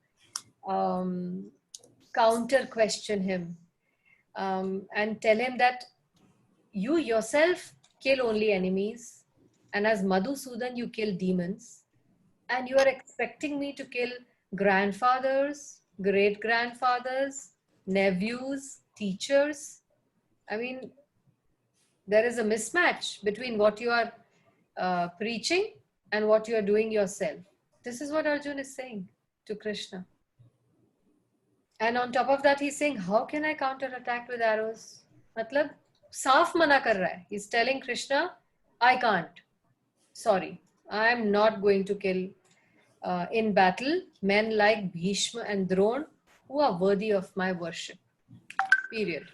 counter question him and tell him that you yourself kill only enemies, and as Madhusudan you kill demons, and you are expecting me to kill grandfathers, great grandfathers, nephews, teachers. I mean, there is a mismatch between what you are preaching and what you are doing yourself. This is what Arjun is saying to Krishna. And on top of that, he's saying, how can I counterattack with arrows? Matlab, saaf mana kar raha hai. He's telling Krishna, I can't. Sorry, I'm not going to kill in battle men like Bhishma and Drona who are worthy of my worship. Period.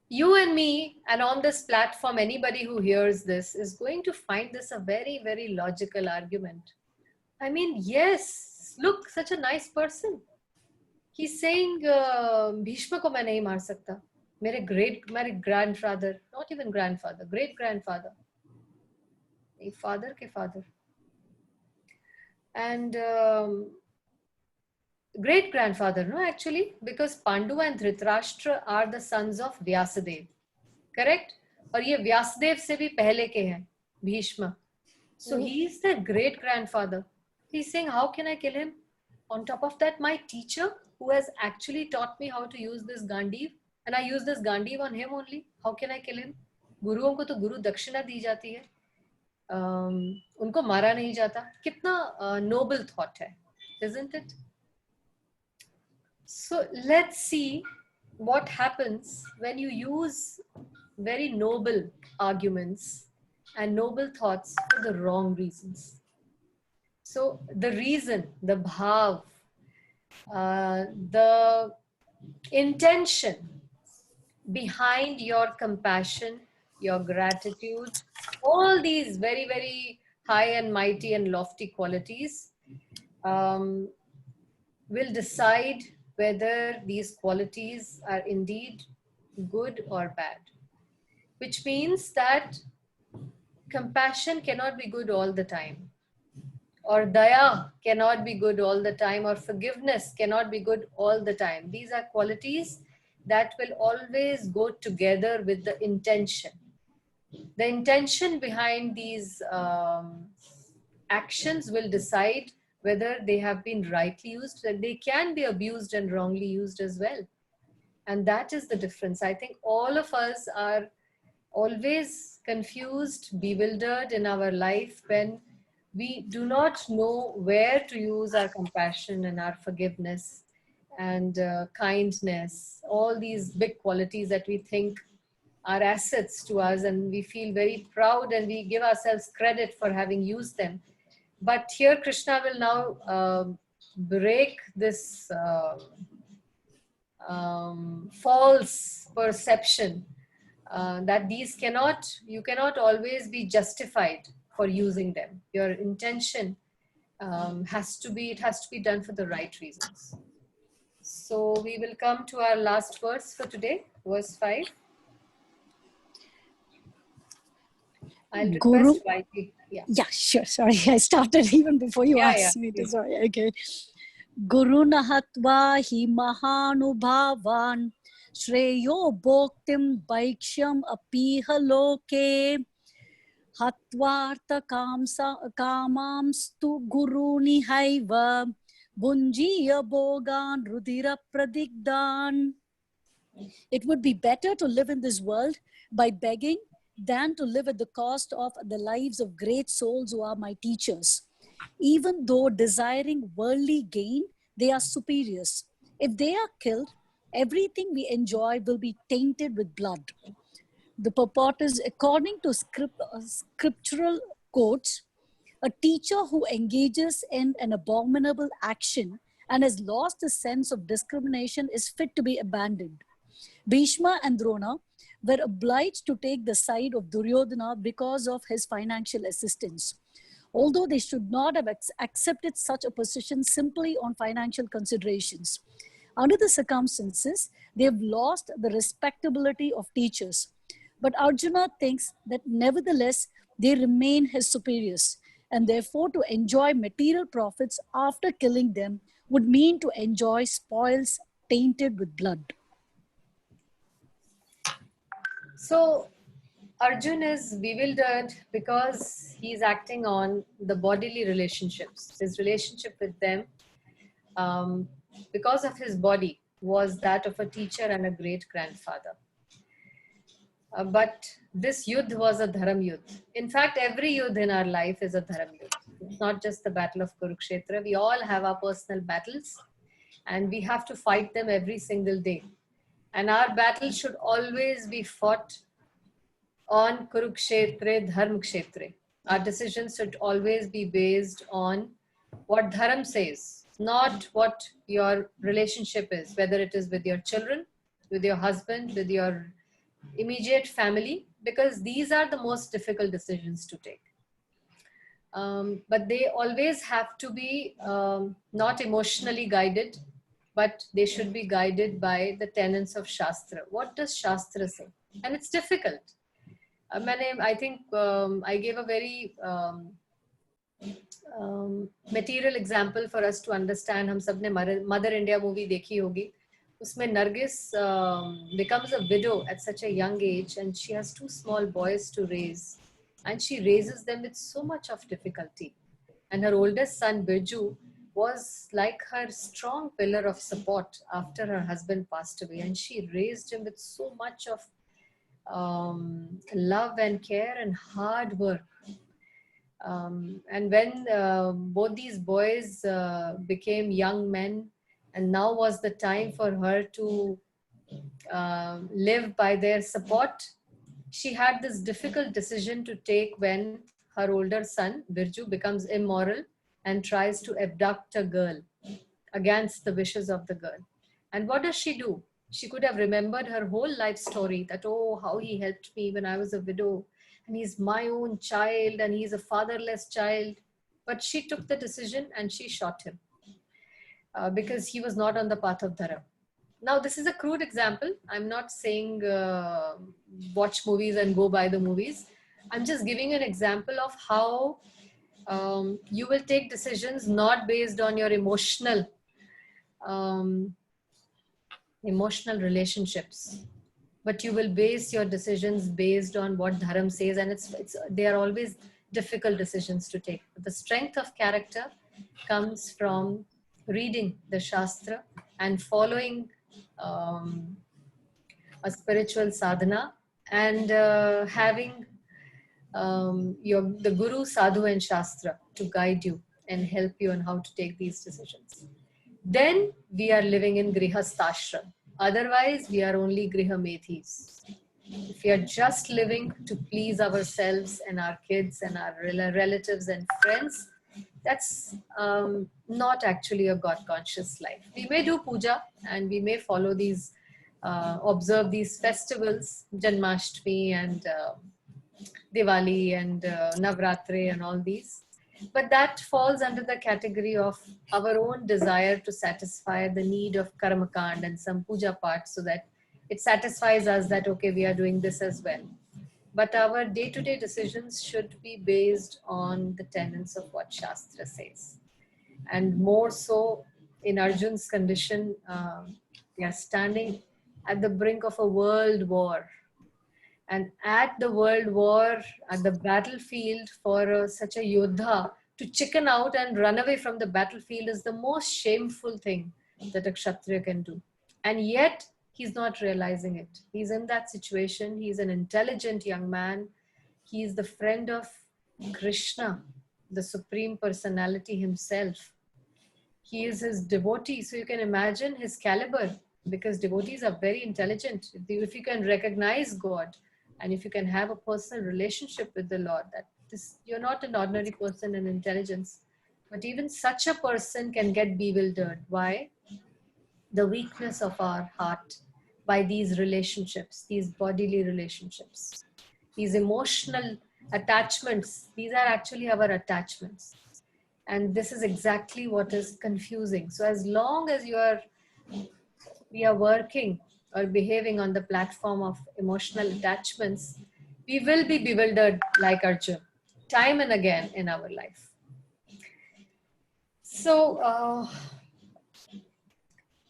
You and me, and on this platform, anybody who hears this is going to find this a very, very logical argument. I mean, yes, look, such a nice person. He's saying, Bhishma ko main nahi maar sakta. My grandfather, not even grandfather, great grandfather. A father ke father. And great grandfather, no, actually, because Pandu and Dhritarashtra are the sons of Vyasadeva. Correct? और ये व्यासदेव से भी पहले के हैं, Bhishma. So he is their great grandfather. He's saying, how can I kill him? On top of that, my teacher, who has actually taught me how to use this Gandiv, and I use this Gandiv on him only. How can I kill him? गुरुओं को तो गुरु दक्षिणा दी जाती है, उनको मारा नहीं जाता. कितना noble thought है, isn't it? So let's see what happens when you use very noble arguments and noble thoughts for the wrong reasons. So the reason, the bhav, the intention behind your compassion, your gratitude, all these very, very high and mighty and lofty qualities will decide whether these qualities are indeed good or bad. Which means that compassion cannot be good all the time, or daya cannot be good all the time, or forgiveness cannot be good all the time. These are qualities that will always go together with the intention. The intention behind these actions will decide whether they have been rightly used. That they can be abused and wrongly used as well. And that is the difference. I think all of us are always confused, bewildered in our life when we do not know where to use our compassion and our forgiveness and kindness, all these big qualities that we think are assets to us, and we feel very proud and we give ourselves credit for having used them. But here Krishna will now break this false perception that these you cannot always be justified for using them. Your intention has to be done for the right reasons. So we will come to our last verse for today, verse 5. I'll request Vaiti. Yeah, sure. Sorry, I started even before you asked me to. Sorry, okay. Guru nahatva hi mahanubhavan shreyo bhoktim bhaiksham apiha loke hatvartha kamamstu guruni haiva bunjiya bhogan rudira pradigdan. It would be better to live in this world by begging than to live at the cost of the lives of great souls who are my teachers. Even though desiring worldly gain, they are superiors. If they are killed, everything we enjoy will be tainted with blood. The purport is, according to scriptural quotes, a teacher who engages in an abominable action and has lost the sense of discrimination is fit to be abandoned. Bhishma and Drona were obliged to take the side of Duryodhana because of his financial assistance. Although they should not have accepted such a position simply on financial considerations. Under the circumstances, they've lost the respectability of teachers. But Arjuna thinks that nevertheless, they remain his superiors, and therefore to enjoy material profits after killing them would mean to enjoy spoils tainted with blood. So Arjun is bewildered because he's acting on the bodily relationships. His relationship with them, because of his body, was that of a teacher and a great grandfather. But this yudh was a dharam yudh. In fact, every yudh in our life is a dharam yudh. It's not just the battle of Kurukshetra. We all have our personal battles and we have to fight them every single day. And our battle should always be fought on Kurukshetre, Dharm Kshetre. Our decisions should always be based on what Dharam says, not what your relationship is, whether it is with your children, with your husband, with your immediate family, because these are the most difficult decisions to take. But they always have to be not emotionally guided, but they should be guided by the tenets of Shastra. What does Shastra say? And it's difficult. I think I gave a very material example for us to understand. हम सब ने Mother India movie देखी होगी. उसमें Nargis becomes a widow at such a young age, and she has 2 small boys to raise, and she raises them with so much of difficulty. And her oldest son Birju was like her strong pillar of support after her husband passed away, and she raised him with so much of love and care and hard work. And when both these boys became young men, and now was the time for her to live by their support, she had this difficult decision to take when her older son Birju becomes immoral and tries to abduct a girl against the wishes of the girl. And what does she do? She could have remembered her whole life story, that, oh, how he helped me when I was a widow, and he's my own child, and he's a fatherless child. But she took the decision and she shot him because he was not on the path of Dharam. Now, this is a crude example. I'm not saying watch movies and go by the movies. I'm just giving an example of how you will take decisions not based on your emotional relationships, but you will base your decisions based on what Dharam says, and they are always difficult decisions to take. But the strength of character comes from reading the Shastra and following a spiritual sadhana, and having the Guru, Sadhu and Shastra to guide you and help you on how to take these decisions. Then we are living in Grihasthashram. Otherwise, we are only Grihamethis. If we are just living to please ourselves and our kids and our relatives and friends, that's not actually a God-conscious life. We may do puja and we may follow these, observe these festivals, Janmashtami and Diwali and Navratri and all these. But that falls under the category of our own desire to satisfy the need of karmakand and some puja part, so that it satisfies us that, okay, we are doing this as well. But our day-to-day decisions should be based on the tenets of what Shastra says. And more so in Arjun's condition, we are standing at the brink of a world war. And at the world war, at the battlefield, for such a yodha to chicken out and run away from the battlefield is the most shameful thing that a Kshatriya can do. And yet, he's not realizing it. He's in that situation. He's an intelligent young man. He is the friend of Krishna, the Supreme Personality himself. He is his devotee. So you can imagine his caliber, because devotees are very intelligent. If you can recognize God, and if you can have a personal relationship with the Lord, you're not an ordinary person in intelligence. But even such a person can get bewildered. Why? The weakness of our heart by these relationships, these bodily relationships, these emotional attachments. These are actually our attachments. And this is exactly what is confusing. So as long as you are we are working or behaving on the platform of emotional attachments, we will be bewildered like Arjun, time and again in our life. So,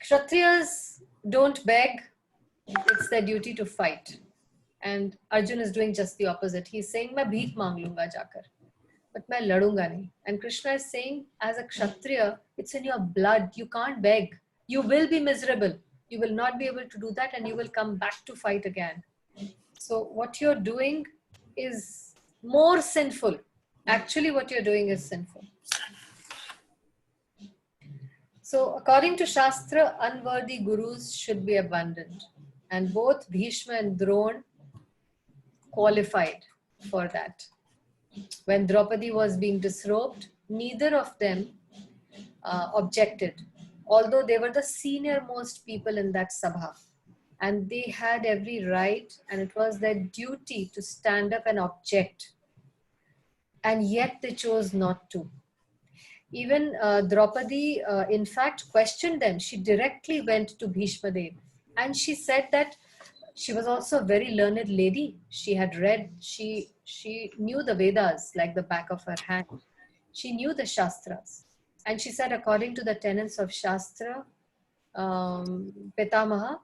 Kshatriyas don't beg, it's their duty to fight. And Arjun is doing just the opposite. He's saying, "मैं भीख मांग लूंगा जाकर, but मैं लड़ूंगा नहीं." And Krishna is saying, as a Kshatriya, it's in your blood. You can't beg. You will be miserable. You will not be able to do that, and you will come back to fight again. So what you're doing is more sinful. Actually, what you're doing is sinful. So according to Shastra, unworthy gurus should be abandoned. And both Bhishma and Drona qualified for that. When Draupadi was being disrobed, neither of them objected, although they were the senior most people in that sabha. And they had every right, and it was their duty to stand up and object. And yet they chose not to. Even Draupadi, in fact, questioned them. She directly went to Bhishma Dev, and she said that she was also a very learned lady. She had read, she knew the Vedas like the back of her hand. She knew the Shastras. And she said, according to the tenets of Shastra, Pitamaha,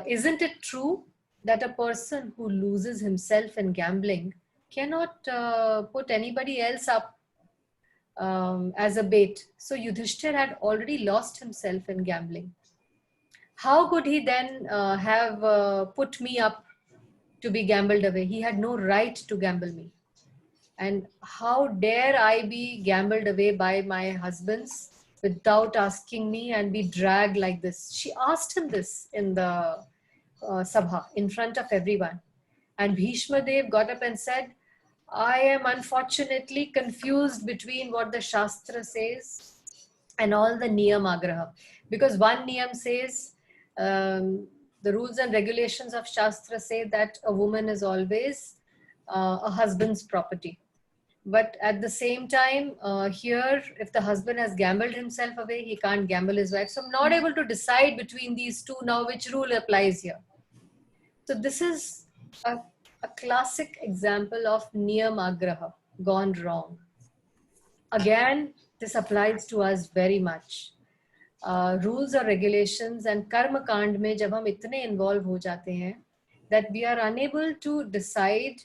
isn't it true that a person who loses himself in gambling cannot put anybody else up as a bait? So Yudhishthir had already lost himself in gambling. How could he then have put me up to be gambled away? He had no right to gamble me. And how dare I be gambled away by my husbands without asking me and be dragged like this? She asked him this in the sabha in front of everyone. And Bhishma Dev got up and said, I am unfortunately confused between what the Shastra says and all the niyam agraha. Because one niyam says, the rules and regulations of Shastra say that a woman is always a husband's property. But at the same time, here, if the husband has gambled himself away, he can't gamble his wife. So I'm not able to decide between these two now which rule applies here. So this is a classic example of niyam agraha gone wrong. Again, this applies to us very much. Rules or regulations and karma kand mein jab hum itne involve ho jate hain that we are unable to decide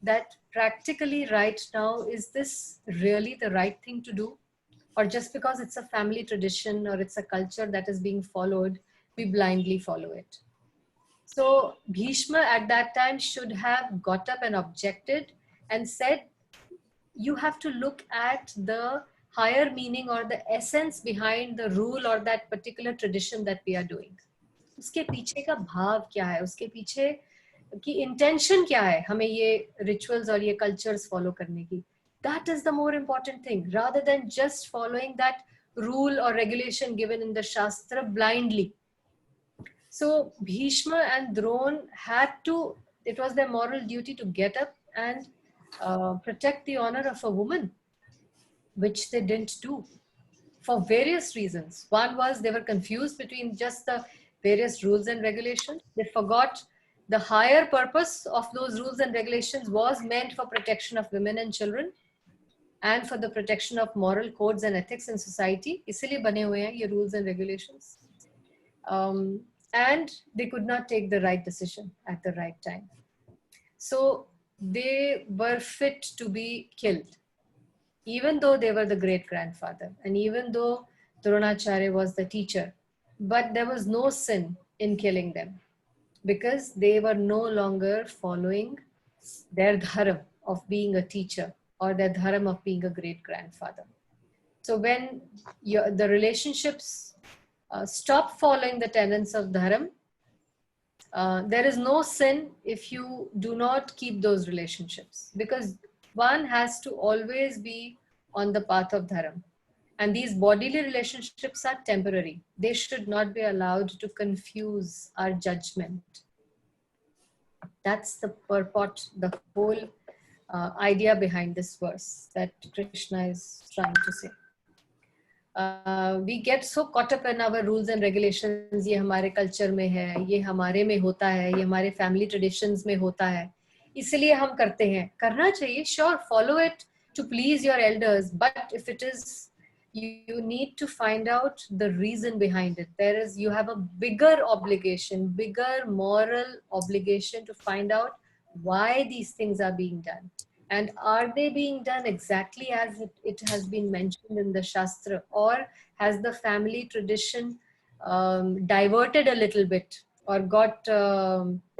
that practically right now, is this really the right thing to do? Or just because it's a family tradition or it's a culture that is being followed, we blindly follow it. So Bhishma at that time should have got up and objected and said, you have to look at the higher meaning or the essence behind the rule or that particular tradition that we are doing. उसके पीछे का भाव क्या है, उसके पीछे की intention क्या है हमें ये rituals और ये cultures follow करने की. That is the more important thing, rather than just following that rule or regulation given in the Shastra blindly. So Bhishma and Drona had to, it was their moral duty to get up and protect the honor of a woman, which they didn't do for various reasons. One was they were confused between just the various rules and regulations. They forgot the higher purpose of those rules and regulations was meant for protection of women and children and for the protection of moral codes and ethics in society. इसलिए बने हुए हैं ये rules and regulations. And they could not take the right decision at the right time. So they were fit to be killed, even though they were the great-grandfather and even though Dronacharya was the teacher. But there was no sin in killing them because they were no longer following their dharma of being a teacher or their dharma of being a great-grandfather. So when the relationships stop following the tenets of dharma, there is no sin if you do not keep those relationships, because one has to always be on the path of dharma. And these bodily relationships are temporary. They should not be allowed to confuse our judgment. That's the purport, the whole idea behind this verse that Krishna is trying to say. we get so caught up in our rules and regulations. ये हमारे culture में है, ये हमारे में होता है, ये हमारे family traditions में होता है, इसलिए हम करते हैं. करना चाहिए, sure, follow it to please your elders, but if it is, you need to find out the reason behind it. You have a bigger obligation, bigger moral obligation to find out why these things are being done. And are they being done exactly as it has been mentioned in the Shastra, or has the family tradition diverted a little bit or got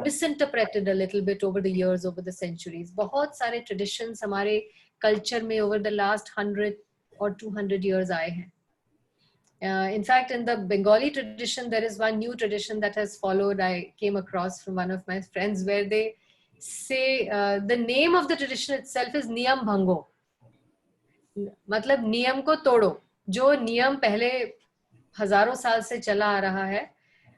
misinterpreted a little bit over the years, over the centuries? बहुत सारे traditions हमारे culture में over the last 100 or 200 years आए हैं. In fact, in the Bengali tradition, there is one new tradition that has followed. I came across from one of my friends where they say the name of the tradition itself is Niyam Bhango. मतलब नियम को तोड़ो. जो नियम पहले हजारों साल से चला आ रहा है,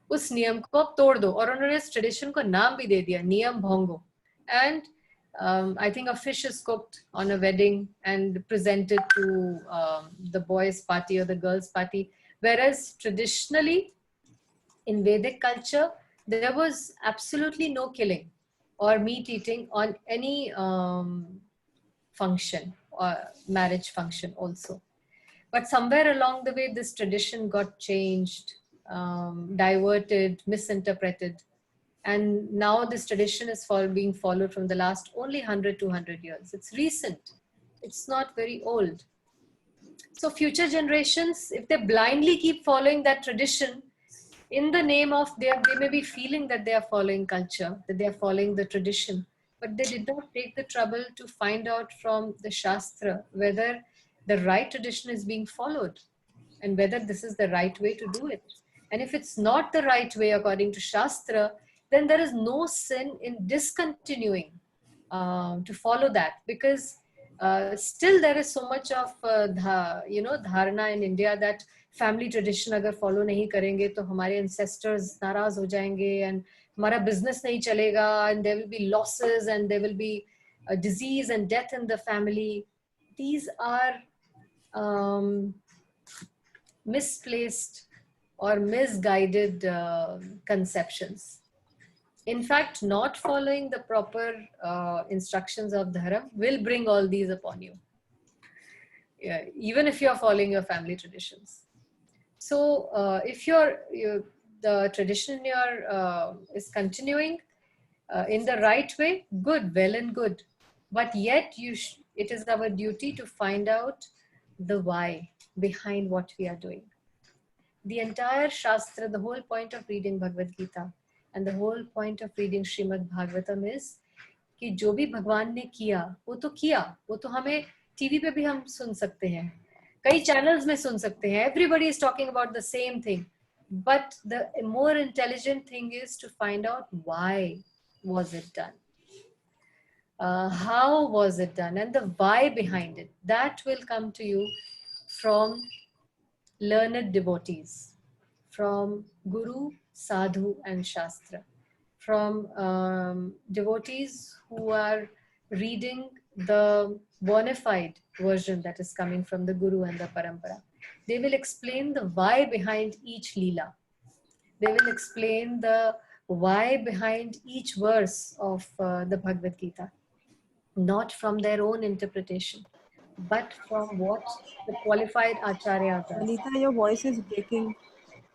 उस नियम को अब तोड़ दो. और उन्होंने इस ट्रेडिशन को नाम भी दे दिया, नियम भंगो. And I think a fish is cooked on a wedding and presented to the boys' party or the girls' party. Whereas traditionally, in Vedic culture, there was absolutely no killing or meat eating on any function or marriage function also. But somewhere along the way, this tradition got changed, diverted, misinterpreted. And now this tradition is being followed from the last only 100, 200 years. It's recent. It's not very old. So future generations, if they blindly keep following that tradition, in the name of, they may be feeling that they are following culture, that they are following the tradition, but they did not take the trouble to find out from the Shastra whether the right tradition is being followed and whether this is the right way to do it. And if it's not the right way according to Shastra, then there is no sin in discontinuing to follow that, because still there is so much of dharana in India that family tradition agar follow nahi karenge to hamare ancestors naraz ho jayenge and hamara business nahi chalega and there will be losses and there will be disease and death in the family. These are misplaced or misguided conceptions. In fact, not following the proper instructions of Dharma will bring all these upon you, even if you're following your family traditions. So if the tradition is continuing in the right way, good, well and good. But yet it is our duty to find out the why behind what we are doing. The entire Shastra, the whole point of reading Bhagavad Gita and the whole point of reading Srimad Bhagavatam is कि जो भी भगवान ने किया वो तो किया, वो तो हमें टीवी पे भी हम सुन सकते हैं, कई चैनल्स में सुन सकते हैं. Everybody is talking about the same thing, but the more intelligent thing is to find out why was it done, how was it done, and the why behind it. That will come to you from learned devotees, from Guru, Sadhu and Shastra, from devotees who are reading the bona fide version that is coming from the Guru and the Parampara. They will explain the why behind each Leela. They will explain the why behind each verse of the Bhagavad Gita, not from their own interpretation, but from what the qualified Acharya does. Anita, your voice is breaking.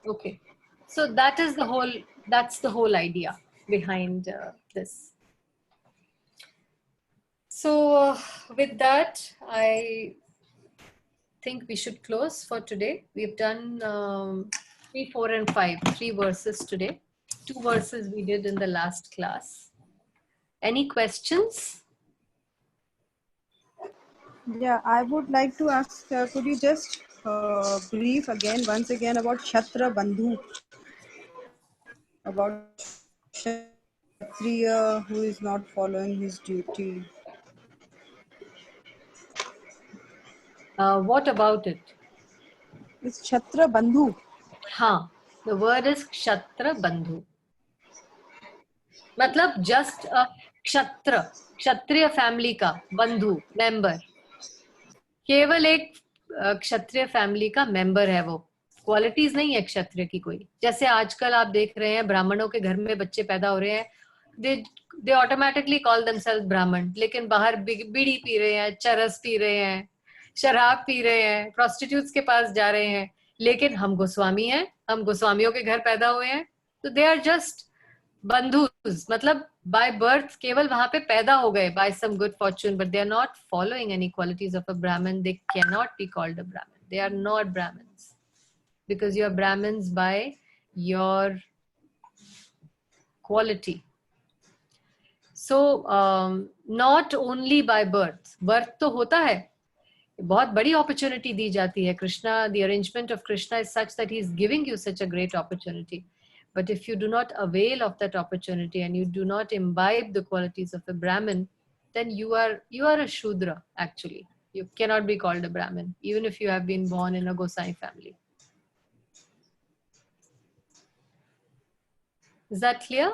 Okay. So that's the whole idea behind this. So with that, I think we should close for today. We've done 3, 4 and 5, 3 verses today. 2 verses we did in the last class. Any questions? Yeah, I would like to ask, could you just brief once again about Kshatriya Bandhu, about Kshatriya who is not following his duty? What about it? It's Kshatriya Bandhu. हाँ, the word is Kshatra Bandhu. मतलब just a Kshatra, Kshatriya family का बंधु, member. केवल एक क्षत्रिय family का member है, वो qualities नहीं है क्षत्रिय की कोई। जैसे आजकल आप देख रहे हैं ब्राह्मणों के घर में बच्चे पैदा हो रहे हैं, दे ऑटोमेटिकली कॉल देमसेल्व्स ब्राह्मण, लेकिन बाहर बीड़ी पी रहे हैं, चरस पी रहे हैं, शराब पी रहे हैं, प्रोस्टिट्यूट्स के पास जा रहे हैं, लेकिन हम गोस्वामी हैं, हम गोस्वामियों के घर पैदा हुए हैं, तो दे आर जस्ट बंधुस, मतलब बाय बर्थ केवल वहां पे पैदा हो गए by some good fortune, but they are not following any qualities of a Brahmin, they can not be called a Brahmin, they are not Brahmins, because you are Brahmins by your quality. So not only by birth तो होता है, बहुत बड़ी opportunity दी जाती है। Krishna, the arrangement of Krishna is such that he is giving you such a great opportunity, but if you do not avail of that opportunity and you do not imbibe the qualities of a Brahmin, then you are a Shudra actually. You cannot be called a Brahmin even if you have been born in a Gosai family. Is that clear?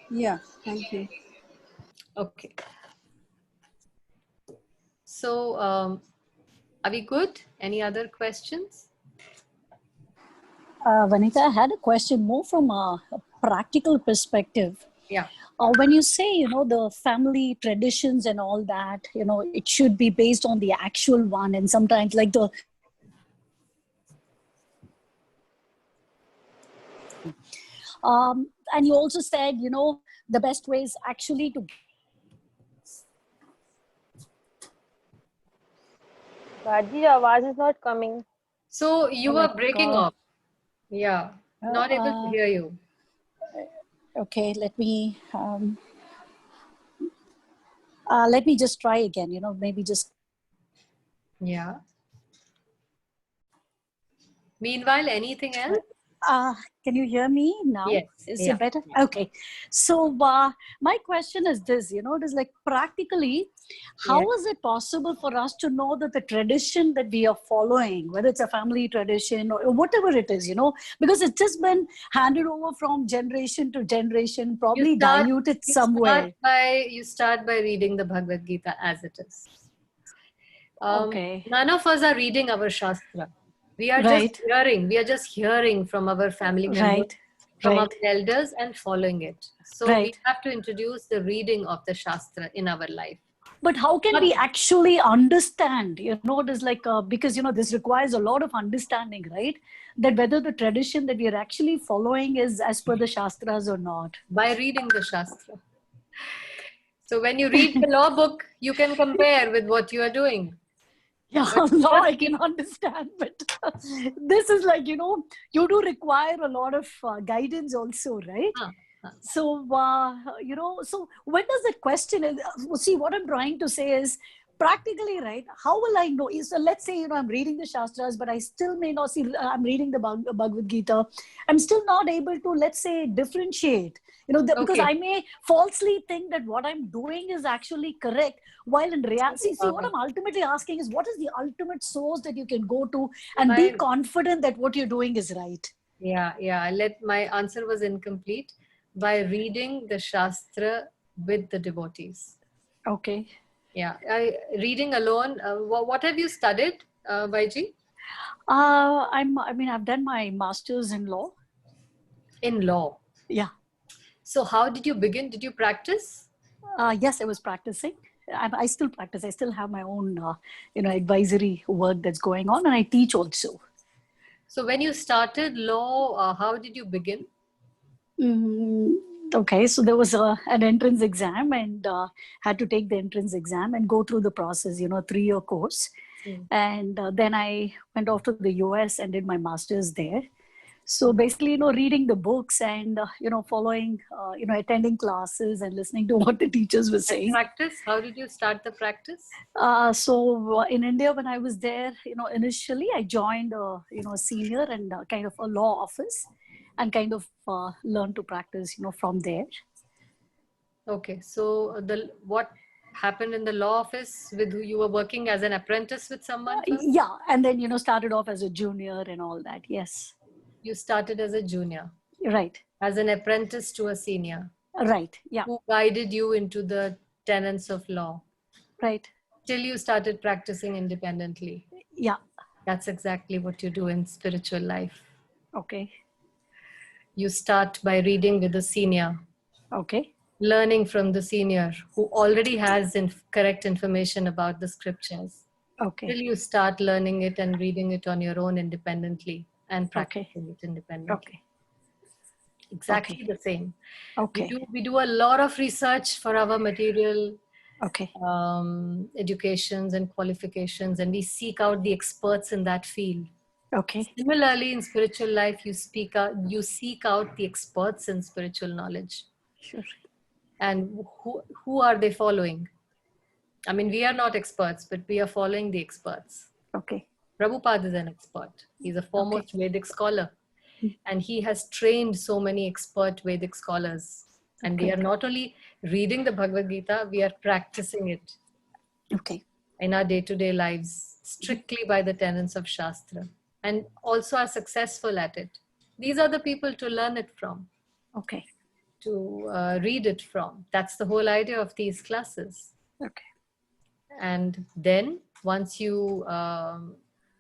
Yeah, thank you. Okay. So, are we good? Any other questions? Vanita, I had a question more from a practical perspective. Yeah. When you say, the family traditions and all that, it should be based on the actual one, and sometimes like the and you also said, the best way is actually to. Bhaji, your आवाज is not coming. So you were breaking off. Yeah, not able to hear you. Okay, let me just try again. Maybe just. Yeah. Meanwhile, anything else? Can you hear me now? Yes. Is it better? Okay. So my question is this, it is like practically, how is it possible for us to know that the tradition that we are following, whether it's a family tradition or whatever it is, because it's just been handed over from generation to generation, probably diluted somewhere. You start by reading the Bhagavad Gita as it is. Okay. None of us are reading our Shastra. We are just hearing from our family members, from our elders and following it. So we have to introduce the reading of the Shastra in our life. But how can we actually understand, it is like, because, this requires a lot of understanding, right? That whether the tradition that we are actually following is as per the Shastras or not. By reading the Shastra. So when you read the law book, you can compare with what you are doing. Yeah, now I can understand, but this is like, you do require a lot of guidance also, right? So, so when does that question, see, what I'm trying to say is, practically, right, how will I know? So let's say, I'm reading the Shastras, but I still may not see, I'm reading the Bhagavad Gita. I'm still not able to, let's say, differentiate, because I may falsely think that what I'm doing is actually correct, while in reality, see, what I'm ultimately asking is, what is the ultimate source that you can go to and be confident that what you're doing is right? Yeah. My answer was incomplete. By reading the Shastra with the devotees. Okay. Yeah, reading alone. What have you studied, Vaiji? I've done my master's in law. In law? Yeah. So how did you begin? Did you practice? Yes, I was practicing. I still practice. I still have my own, advisory work that's going on, and I teach also. So when you started law, how did you begin? Okay, so there was an entrance exam, and had to take the entrance exam and go through the process, 3-year course. And then I went off to the US and did my master's there. So basically, reading the books and, following, attending classes and listening to what the teachers were saying. Practice? How did you start the practice? So in India, when I was there, initially I joined, senior and kind of a law office, and kind of learned to practice, from there. Okay, so what happened in the law office with who you were working as an apprentice with someone? Yeah, and then, started off as a junior and all that, yes. You started as a junior. Right. As an apprentice to a senior. Right, yeah. Who guided you into the tenets of law. Right. Till you started practicing independently. Yeah. That's exactly what you do in spiritual life. Okay. You start by reading with the senior, Okay. learning from the senior who already has correct information about the scriptures. Okay. Till you start learning it and reading it on your own independently and Okay. practicing it independently. Okay. Exactly Okay. the same. Okay. We do a lot of research for our material Okay. educations and qualifications, and we seek out the experts in that field. Okay. Similarly, in spiritual life, you seek out the experts in spiritual knowledge. Sure. And who are they following? I mean, we are not experts, but we are following the experts. Okay. Prabhupada is an expert. He's a foremost Vedic scholar. And he has trained so many expert Vedic scholars. And we are not only reading the Bhagavad Gita, we are practicing it Okay. in our day-to-day lives, strictly by the tenets of Shastra, and also are successful at it. These are the people to learn it from, Okay. to read it from. That's the whole idea of these classes. Okay. And then once you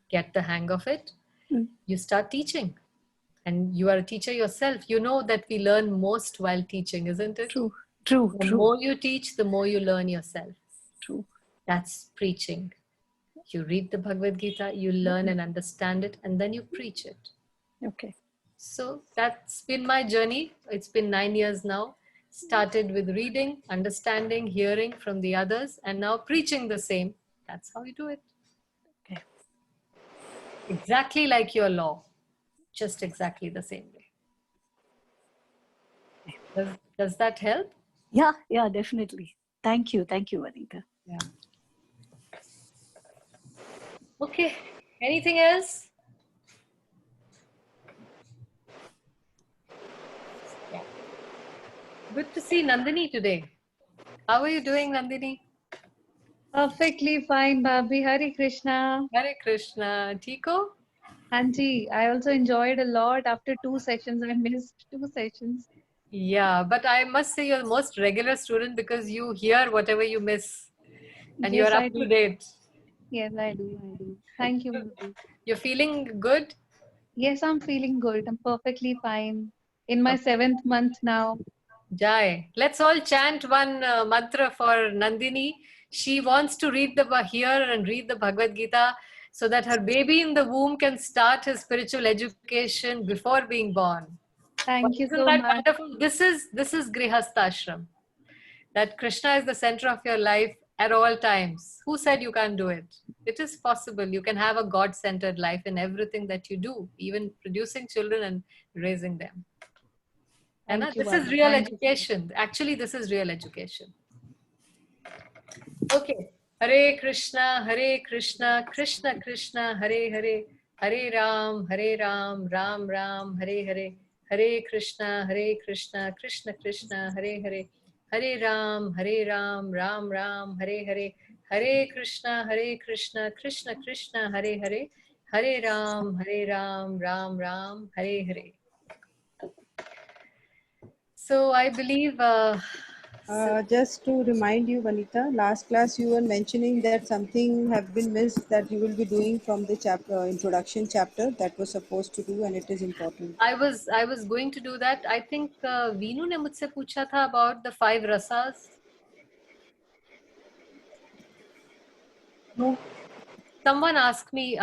get the hang of it, you start teaching. And you are a teacher yourself. You know that we learn most while teaching, isn't it? True. True. The True. more you teach, the more you learn yourself. True. That's preaching. You read the Bhagavad Gita, you learn and understand it, and then you preach it. Okay. So that's been my journey. It's been 9 years now. Started with reading, understanding, hearing from the others, and now preaching the same. That's how you do it. Okay. Exactly like your law. Just exactly the same way. Does that help? Yeah. Yeah. Definitely. Thank you. Thank you, Vanita. Yeah. Okay. Anything else? Yeah. Good to see Nandini today. How are you doing, Nandini? Perfectly fine, Bhabhi. Hare Krishna. Hare Krishna. Tiko? Auntie, I also enjoyed a lot. After 2 sessions, I missed 2 sessions. Yeah, but I must say you're the most regular student because you hear whatever you miss and Yes, you're I up to do. date. Yes, I do. Thank you, Bhabhi. You're feeling good? Yes, I'm feeling good. I'm perfectly fine. In my 7th month now. Jai. Let's all chant one mantra for Nandini. She wants to hear and read the Bhagavad Gita so that her baby in the womb can start his spiritual education before being born. Thank you Isn't so that much. wonderful? This is Grihastha Ashram. That Krishna is the center of your life at all times. Who said you can't do it? It is possible. You can have a God-centered life in everything that you do, even producing children and raising them. And Thank you, this is Bhabhi. real Thank you. education. Actually, this is real education. Okay. Hare Krishna, Krishna Krishna, Hare Hare, Hare Ram, Ram Ram, Hare Hare, Hare Krishna, Krishna Krishna, Hare Hare, Hare Ram, Ram Ram, Hare Hare, Hare Krishna, Krishna Krishna, Hare Hare, Hare Ram, Ram Ram, Hare Hare. So I believe Just to remind you, Vanita, last class you were mentioning that something have been missed that you will be doing from the chapter introduction chapter that was supposed to do, and it is important. I was going to do that. I think Veenu ने मुझसे पूछा था about the 5 rasas. No. Someone asked me.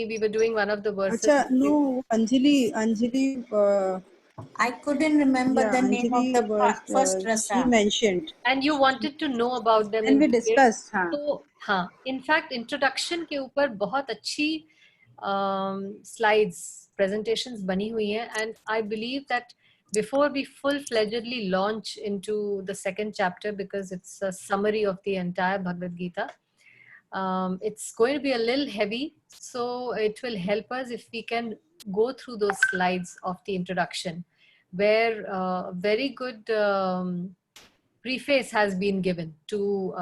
We were doing one of the verses. Acha, no, Anjali. I couldn't remember the name of the first She rasa. mentioned. And you wanted to know about them. And we discussed. So, हाँ. In fact, introduction के ऊपर बहुत अच्छी slides, presentations बनी हुई हैं. And I believe that before we full-fledgedly launch into the second chapter, because it's a summary of the entire Bhagavad Gita, it's going to be a little heavy. So it will help us if we can go through those slides of the introduction, where very good preface has been given to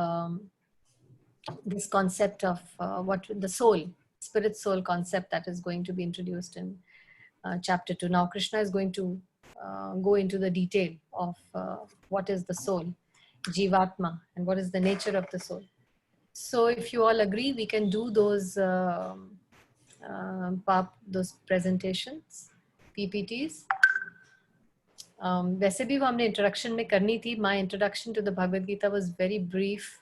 this concept of what the soul, spirit soul concept that is going to be introduced in chapter 2. Now Krishna is going to go into the detail of what is the soul, Jivatma, and what is the nature of the soul. So if you all agree, we can do those those presentations, PPTs. वैसे भी वो हमने introduction में करनी थी. My introduction to the Bhagavad Gita was very brief.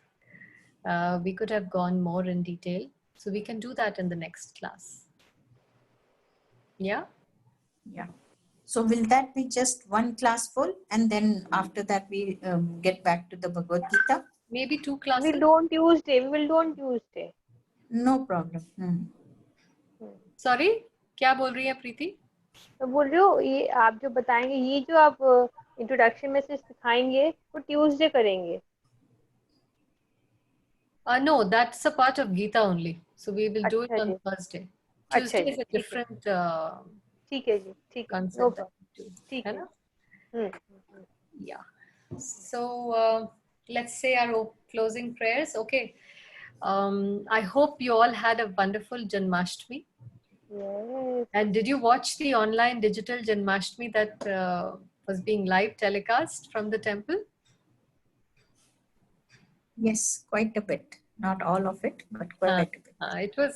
We could have gone more in detail. So we can do that in the next class. Yeah? Yeah. So will that be just one class full, and then after that we get back to the Bhagavad Gita? Maybe 2 classes. We will do on Tuesday. No problem. Sorry? क्या बोल रही है प्रीति? मैं बोल रही हूँ ये आप जो बताएंगे, ये जो आप इंट्रोडक्शन में से सिखाएंगे वो ट्यूसडे करेंगे. No, that's a part of Gita only. So we will do it on Thursday. Tuesday is a different ठीक है जी, ठीक है. concept. No problem. ठीक है है. ना? Yeah. So let's say our closing prayers. Okay. I hope you all had a wonderful Janmashtami. Yes. And did you watch the online digital Janmashtami that was being live telecast from the temple? Yes, quite a bit. Not all of it, but quite a bit.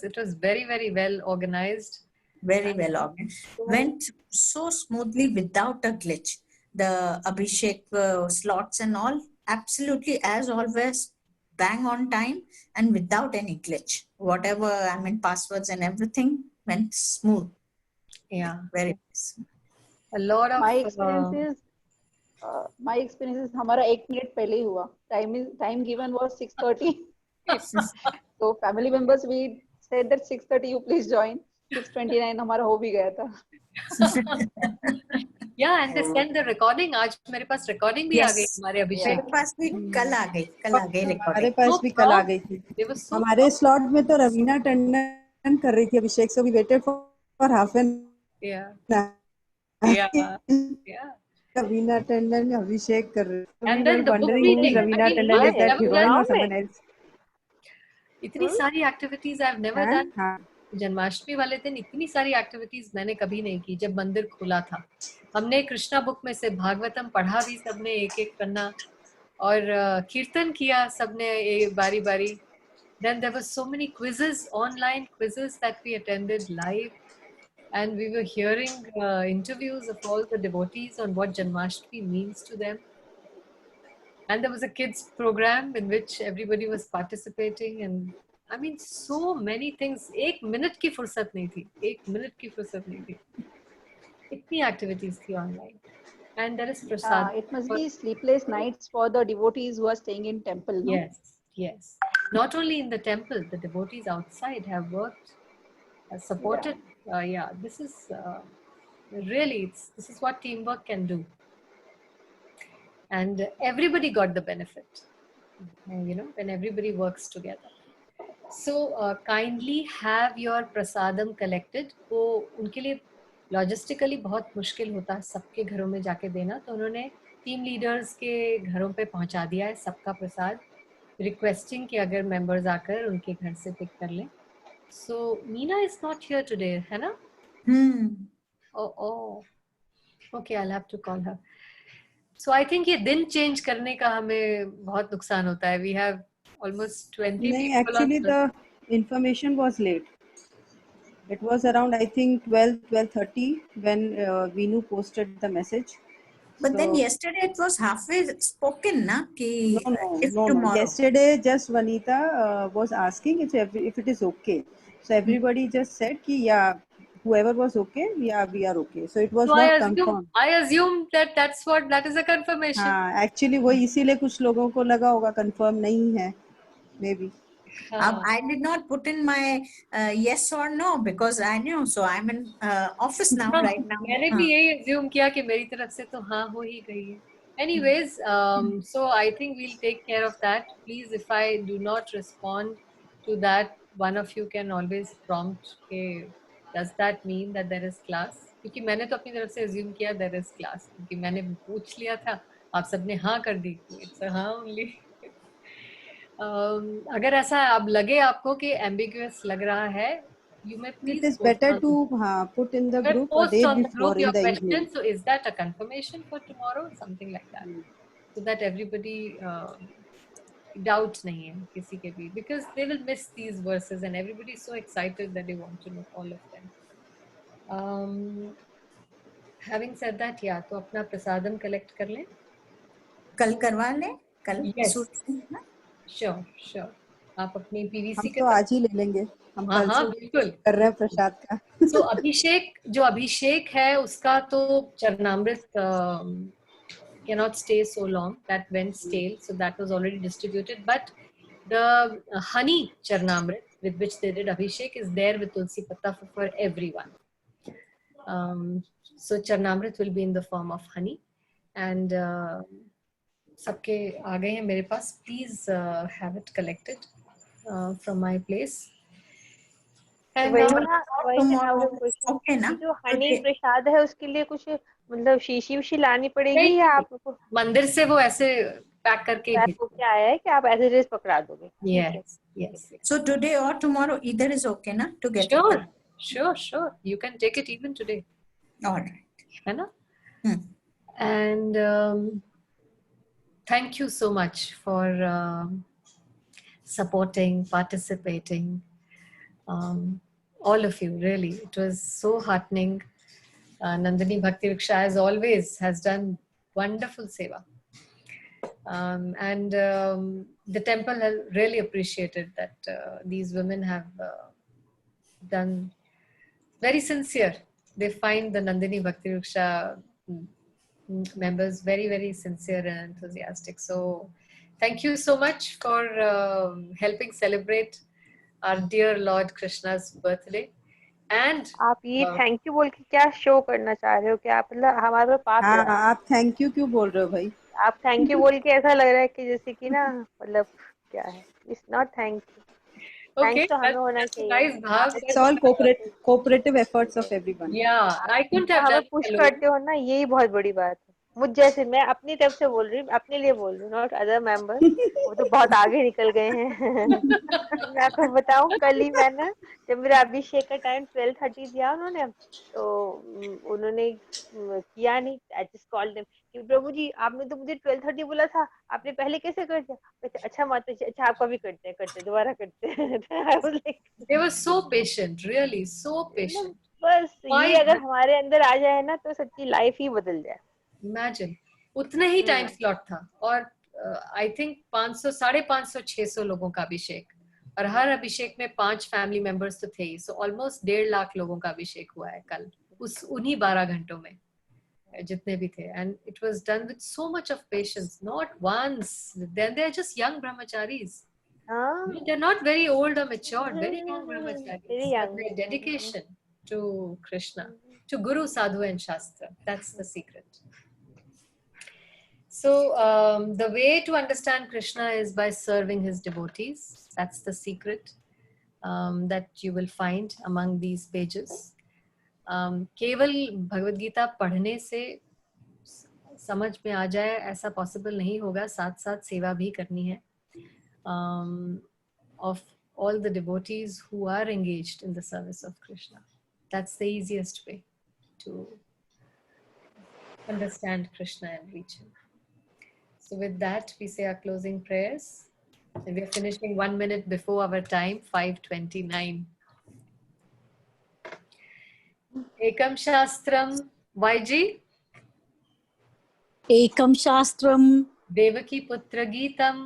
It was very, very well organized. Very well organized. Went so smoothly without a glitch. The Abhishek slots and all, absolutely as always, bang on time and without any glitch. Whatever, passwords and everything went smooth. Yeah. Very nice. A lot of... My experience is हमारा 1 minute पहले ही हुआ. Time given was 6:30. So family members, we said that 6:30 you please join. 6:29 हमारा हो भी गया था. Yeah, and they send the recording. आज मेरे पास recording भी आ गई हमारे अभिषेक. मेरे पास भी कल आ गई recording. हमारे पास भी कल आ गई थी. हमारे slot में तो रवीना टंडन कर रही थी अभिषेक, so we waited for half an hour. Yeah. Ravina Tandon, Abhishek kar rahe. And then the book reading. Ravina Tandon, is that heroine or someone else? इतनी सारी activities I've never done. Janmashtami वाले दिन इतनी सारी एक्टिविटीज मैंने कभी नहीं की. जब मंदिर खुला था, हमने कृष्णा बुक में से भागवतम पढ़ा भी सबने एक पन्ना, और कीर्तन किया सबने बारी बारी. Then there were so many quizzes, online quizzes that we attended live. And we were hearing interviews of all the devotees on what Janmashtami means to them. And there was a kids program in which everybody was participating. And so many things. 1 minute की फुर्सत नहीं थी. 1 minute की फुर्सत नहीं थी. इतनी activities थी online. And there is prasad. It must be sleepless nights for the devotees who are staying in temple. No? Yes. Not only in the temple, the devotees outside have worked, supported. This is really, this is what teamwork can do. And everybody got the benefit, when everybody works together. So kindly have your prasadam collected. वो उनके लिए logistically बहुत मुश्किल होता है सबके घरों में जाके देना, तो उन्होंने टीम लीडर्स के घरों पे पहुंचा दिया है सबका प्रसाद, रिक्वेस्टिंग कि अगर मेंबर्स आकर उनके घर से पिक कर लें. So Meena is not here today, है ना? Oh. Okay, I'll have to call her. So I think ये दिन change करने का हमें बहुत नुकसान होता है. We have almost 20 people. Actually, the information was late. It was around, I think, 12:30 when Veenu posted the message. But then yesterday it was halfway spoken, na? Ki No. Tomorrow. Yesterday, just Vanita was asking if it is okay. So everybody just said ki whoever was okay, we are okay. So it was not confirmed. I assume that is a confirmation. Actually वो इसीलिए कुछ लोगों को लगा होगा confirm नहीं है, maybe. I did not put in my yes or no because I knew. So I'm in office now right now. मैंने भी यही assume किया कि मेरी तरफ से तो हाँ हो ही गई है. Anyways, so I think we'll take care of that. Please, if I do not respond to that, one of you can always prompt. Does that mean that there is class? क्योंकि मैंने तो अपनी तरफ से assume किया there is class. क्योंकि मैंने पूछ लिया था, आप सबने हाँ कर दी. It's a हाँ only. अगर ऐसा अब लगे आपको कि ambiguous लग रहा है, you may please. It is better to put in the group a day before in the evening. So is that a confirmation for tomorrow? Something like that, so that everybody doubt नहीं है किसी के भी, because they will miss these verses and everybody is so excited that they want to know all of them. Having said that, yeah, तो अपना प्रसादम collect कर लें. कल करवा लें, कल Yes. Sure, sure. आप अपनी PVC हम के तो आज ही ले लेंगे, हम हाँ कल हाँ से बिल्कुल कर रहे हैं प्रसाद का. So जो अभिषेक है उसका तो चरणामृत cannot stay so long, that went stale, so that was already distributed, but the honey charnamrit with which they did abhishek is there with tulsi patta for everyone. So charnamrit will be in the form of honey, and सबके आ गए हैं मेरे पास. Please have it collected from my place. And वही now, ना okay ना, जो हनी प्रसाद है उसके लिए कुछ मतलब शीशी उशी लानी पड़ेगी या आपको मंदिर से वो ऐसे पैक करके क्या आया है कि आप एज इट इज पकड़ा दोगे? Yes, yes. So today or tomorrow, either is okay na, to get Sure, it. sure. You can take it even today. All right. है ना? And thank you so much for supporting, participating, all of you. Really, it was so heartening. Nandini Bhakti Vriksha, as always, has done wonderful seva. And the temple has really appreciated that these women have done very sincere. They find the Nandini Bhakti Vriksha members very, very sincere and enthusiastic. So thank you so much for helping celebrate our dear Lord Krishna's birthday. And आप ये thank you बोल के क्या show करना चाह रहे हो कि आप मतलब हमारे पास हाँ, आप थैंक यू क्यों बोल रहे हो भाई? आप थैंक यू बोल के ऐसा लग रहा है कि जैसे कि ना मतलब क्या है, it's not thank you. Okay, तो हमें होना चाहिए. nice bhav. It's all cooperative efforts of everyone. Yeah, I couldn't have हमें done पुश it alone. करते हो ना, यही बहुत बड़ी बात है. मुझ जैसे, मैं अपनी तरफ से बोल रही हूँ, अपने लिए बोल रही हूँ, नॉट अदर मेंबर. वो तो बहुत आगे निकल गए हैं. मैं आपको बताऊं, कल ही मैं ना, जब मेरा अभिषेक का टाइम 12:30 दिया उन्होंने, तो उन्होंने किया नहीं. आई जस्ट कॉल्ड देम कि प्रभु जी आपने तो मुझे 12:30 बोला था, आपने पहले कैसे कर दिया? अच्छा माता जी, अच्छा आपका भी करते दोबारा करते हैं. I was like, They were so patient, really so patient. बस ये अगर हमारे अंदर आ जाए ना तो सच्ची लाइफ ही बदल जाए. Imagine, उतने ही टाइम स्लॉट था और आई थिंक 500, 550, 600 लोगों का अभिषेक, और हर अभिषेक में 5 फैमिली मेंबर्स तो थे ही. सो ऑलमोस्ट 1.5 लाख लोगों का अभिषेक हुआ है कल उन्हीं 12 घंटों में जितने भी थे. And it was done with so much of patience, not once. Then they are just young brahmacharis. They're not very old or matured, very young brahmacharis. Very young. But their dedication to Krishna, to Guru, Sadhu and Shastra, that's the secret. So the way to understand Krishna is by serving his devotees. That's the secret that you will find among these pages. केवल भगवद गीता पढ़ने से समझ में आ जाए ऐसा possible नहीं होगा. साथ साथ सेवा भी करनी है of all the devotees who are engaged in the service of Krishna. That's the easiest way to understand Krishna and reach him. So with that, we say our closing prayers. And we are finishing 1 minute before our time, 5:29. Ekam Shastram, YG? Ekam Shastram, Devaki Putra Geetam,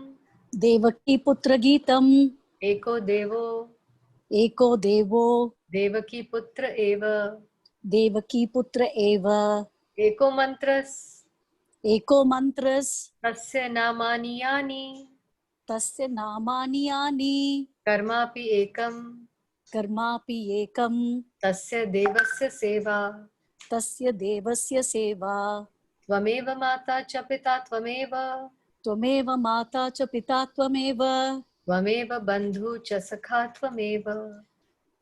Devaki Putra Geetam, Eko Devo, Eko Devo, Devaki Putra Eva, Devaki Putra Eva, Eko Mantras, Eko Mantras, Tasya Namani Yani, Tasya Namani Yani, Karmapi Ekam, Karmapi Ekam, Tasya Devasya Seva, Tasya Devasya Seva, Tvameva Mata Cha Pita Tvameva, Tvameva Mata Cha Pita Tvameva, Tvameva Bandhu Cha Sakha Tvameva,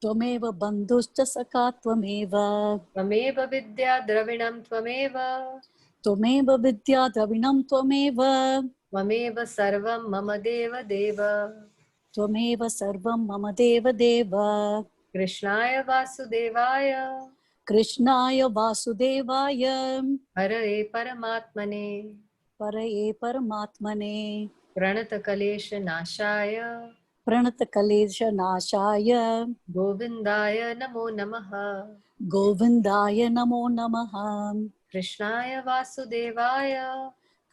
Tvameva Bandhuscha Sakha Tvameva, Tvameva Vidya Dravinam Tvameva, Tvameva Vidya Dravinam Tvameva, Tvameva Sarvam Mama Deva Deva, Tvameva Sarvam Mama Deva Deva, Krishnaya Vasudevaya, Krishnaya Vasudevaya, Hare Paramatmane, Paraye Paramatmane, प्रणतकलेशनाशाय प्रणतकलेशनाशाय गोविन्दाय नमो नमः गोविन्दाय नमो नमः कृष्णाय वासुदेवाय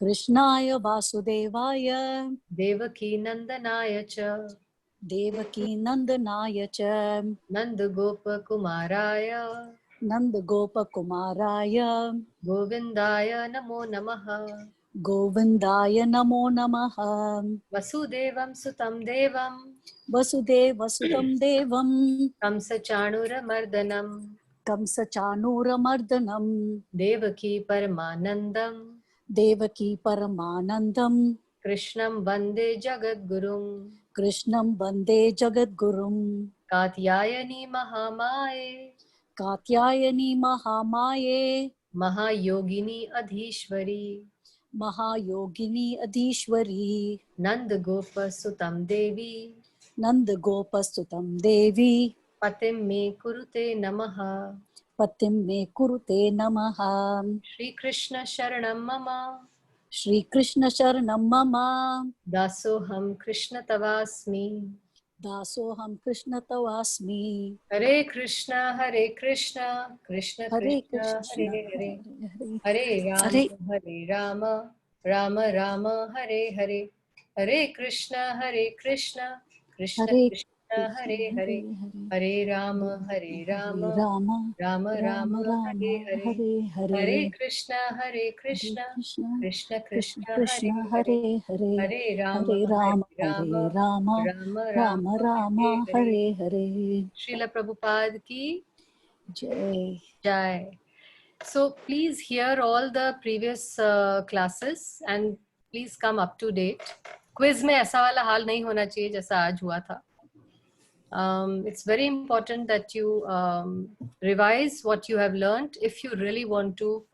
कृष्णाय वासुदेवाय देवकीनन्दनाय च देवकी नन्दनाय च नन्दगोपकुमाराय नन्दगोपकुमाराय गोविन्दाय नमो नमः गोविन्दाय नमो नमः वसुदेवं सुतं देवं वसुदेवसुतं देवं कंसचाणूरमर्दनं कंसचाणूरमर्दनं देवकी परमानन्दं देवकी परमानन्दं कृष्णं वन्दे जगद्गुरुं कृष्णं वन्दे जगद्गुरुं कात्यायनी महामाये कात्यायनी महामाये महायोगिनी अधीश्वरी महायोगिनी अधीश्वरी नन्दगोपसुतं देवी नन्दगोपस्तुतं देवी पतिं मे कुरुते नमः पतिं मे कुरुते नमः श्रीकृष्ण शरणं मम श्रीकृष्ण शरणं मम दासोऽहं कृष्ण तवास्मि दासोऽहं कृष्ण तवास्मि हरे कृष्ण कृष्ण कृष्ण हरे कृष्ण कृष्ण हरे हरे हरे हरे हरे राम राम राम हरे हरे हरे कृष्ण कृष्ण कृष्ण हरे कृष्ण हरे हरे हरे राम राम राम राम राम राम राम हरे हरे हरे हरे हरे कृष्ण कृष्ण कृष्ण कृष्ण कृष्ण कृष्ण कृष्ण हरे हरे हरे हरे हरे राम हरे राम राम हरे राम राम राम राम हरे हरे हरे हरे श्रील प्रभुपाद की जय jai. So please hear all the previous classes and please come up to date. Quiz में ऐसा वाला हाल नहीं होना चाहिए जैसा आज हुआ था. It's very important that you revise what you have learned if you really want to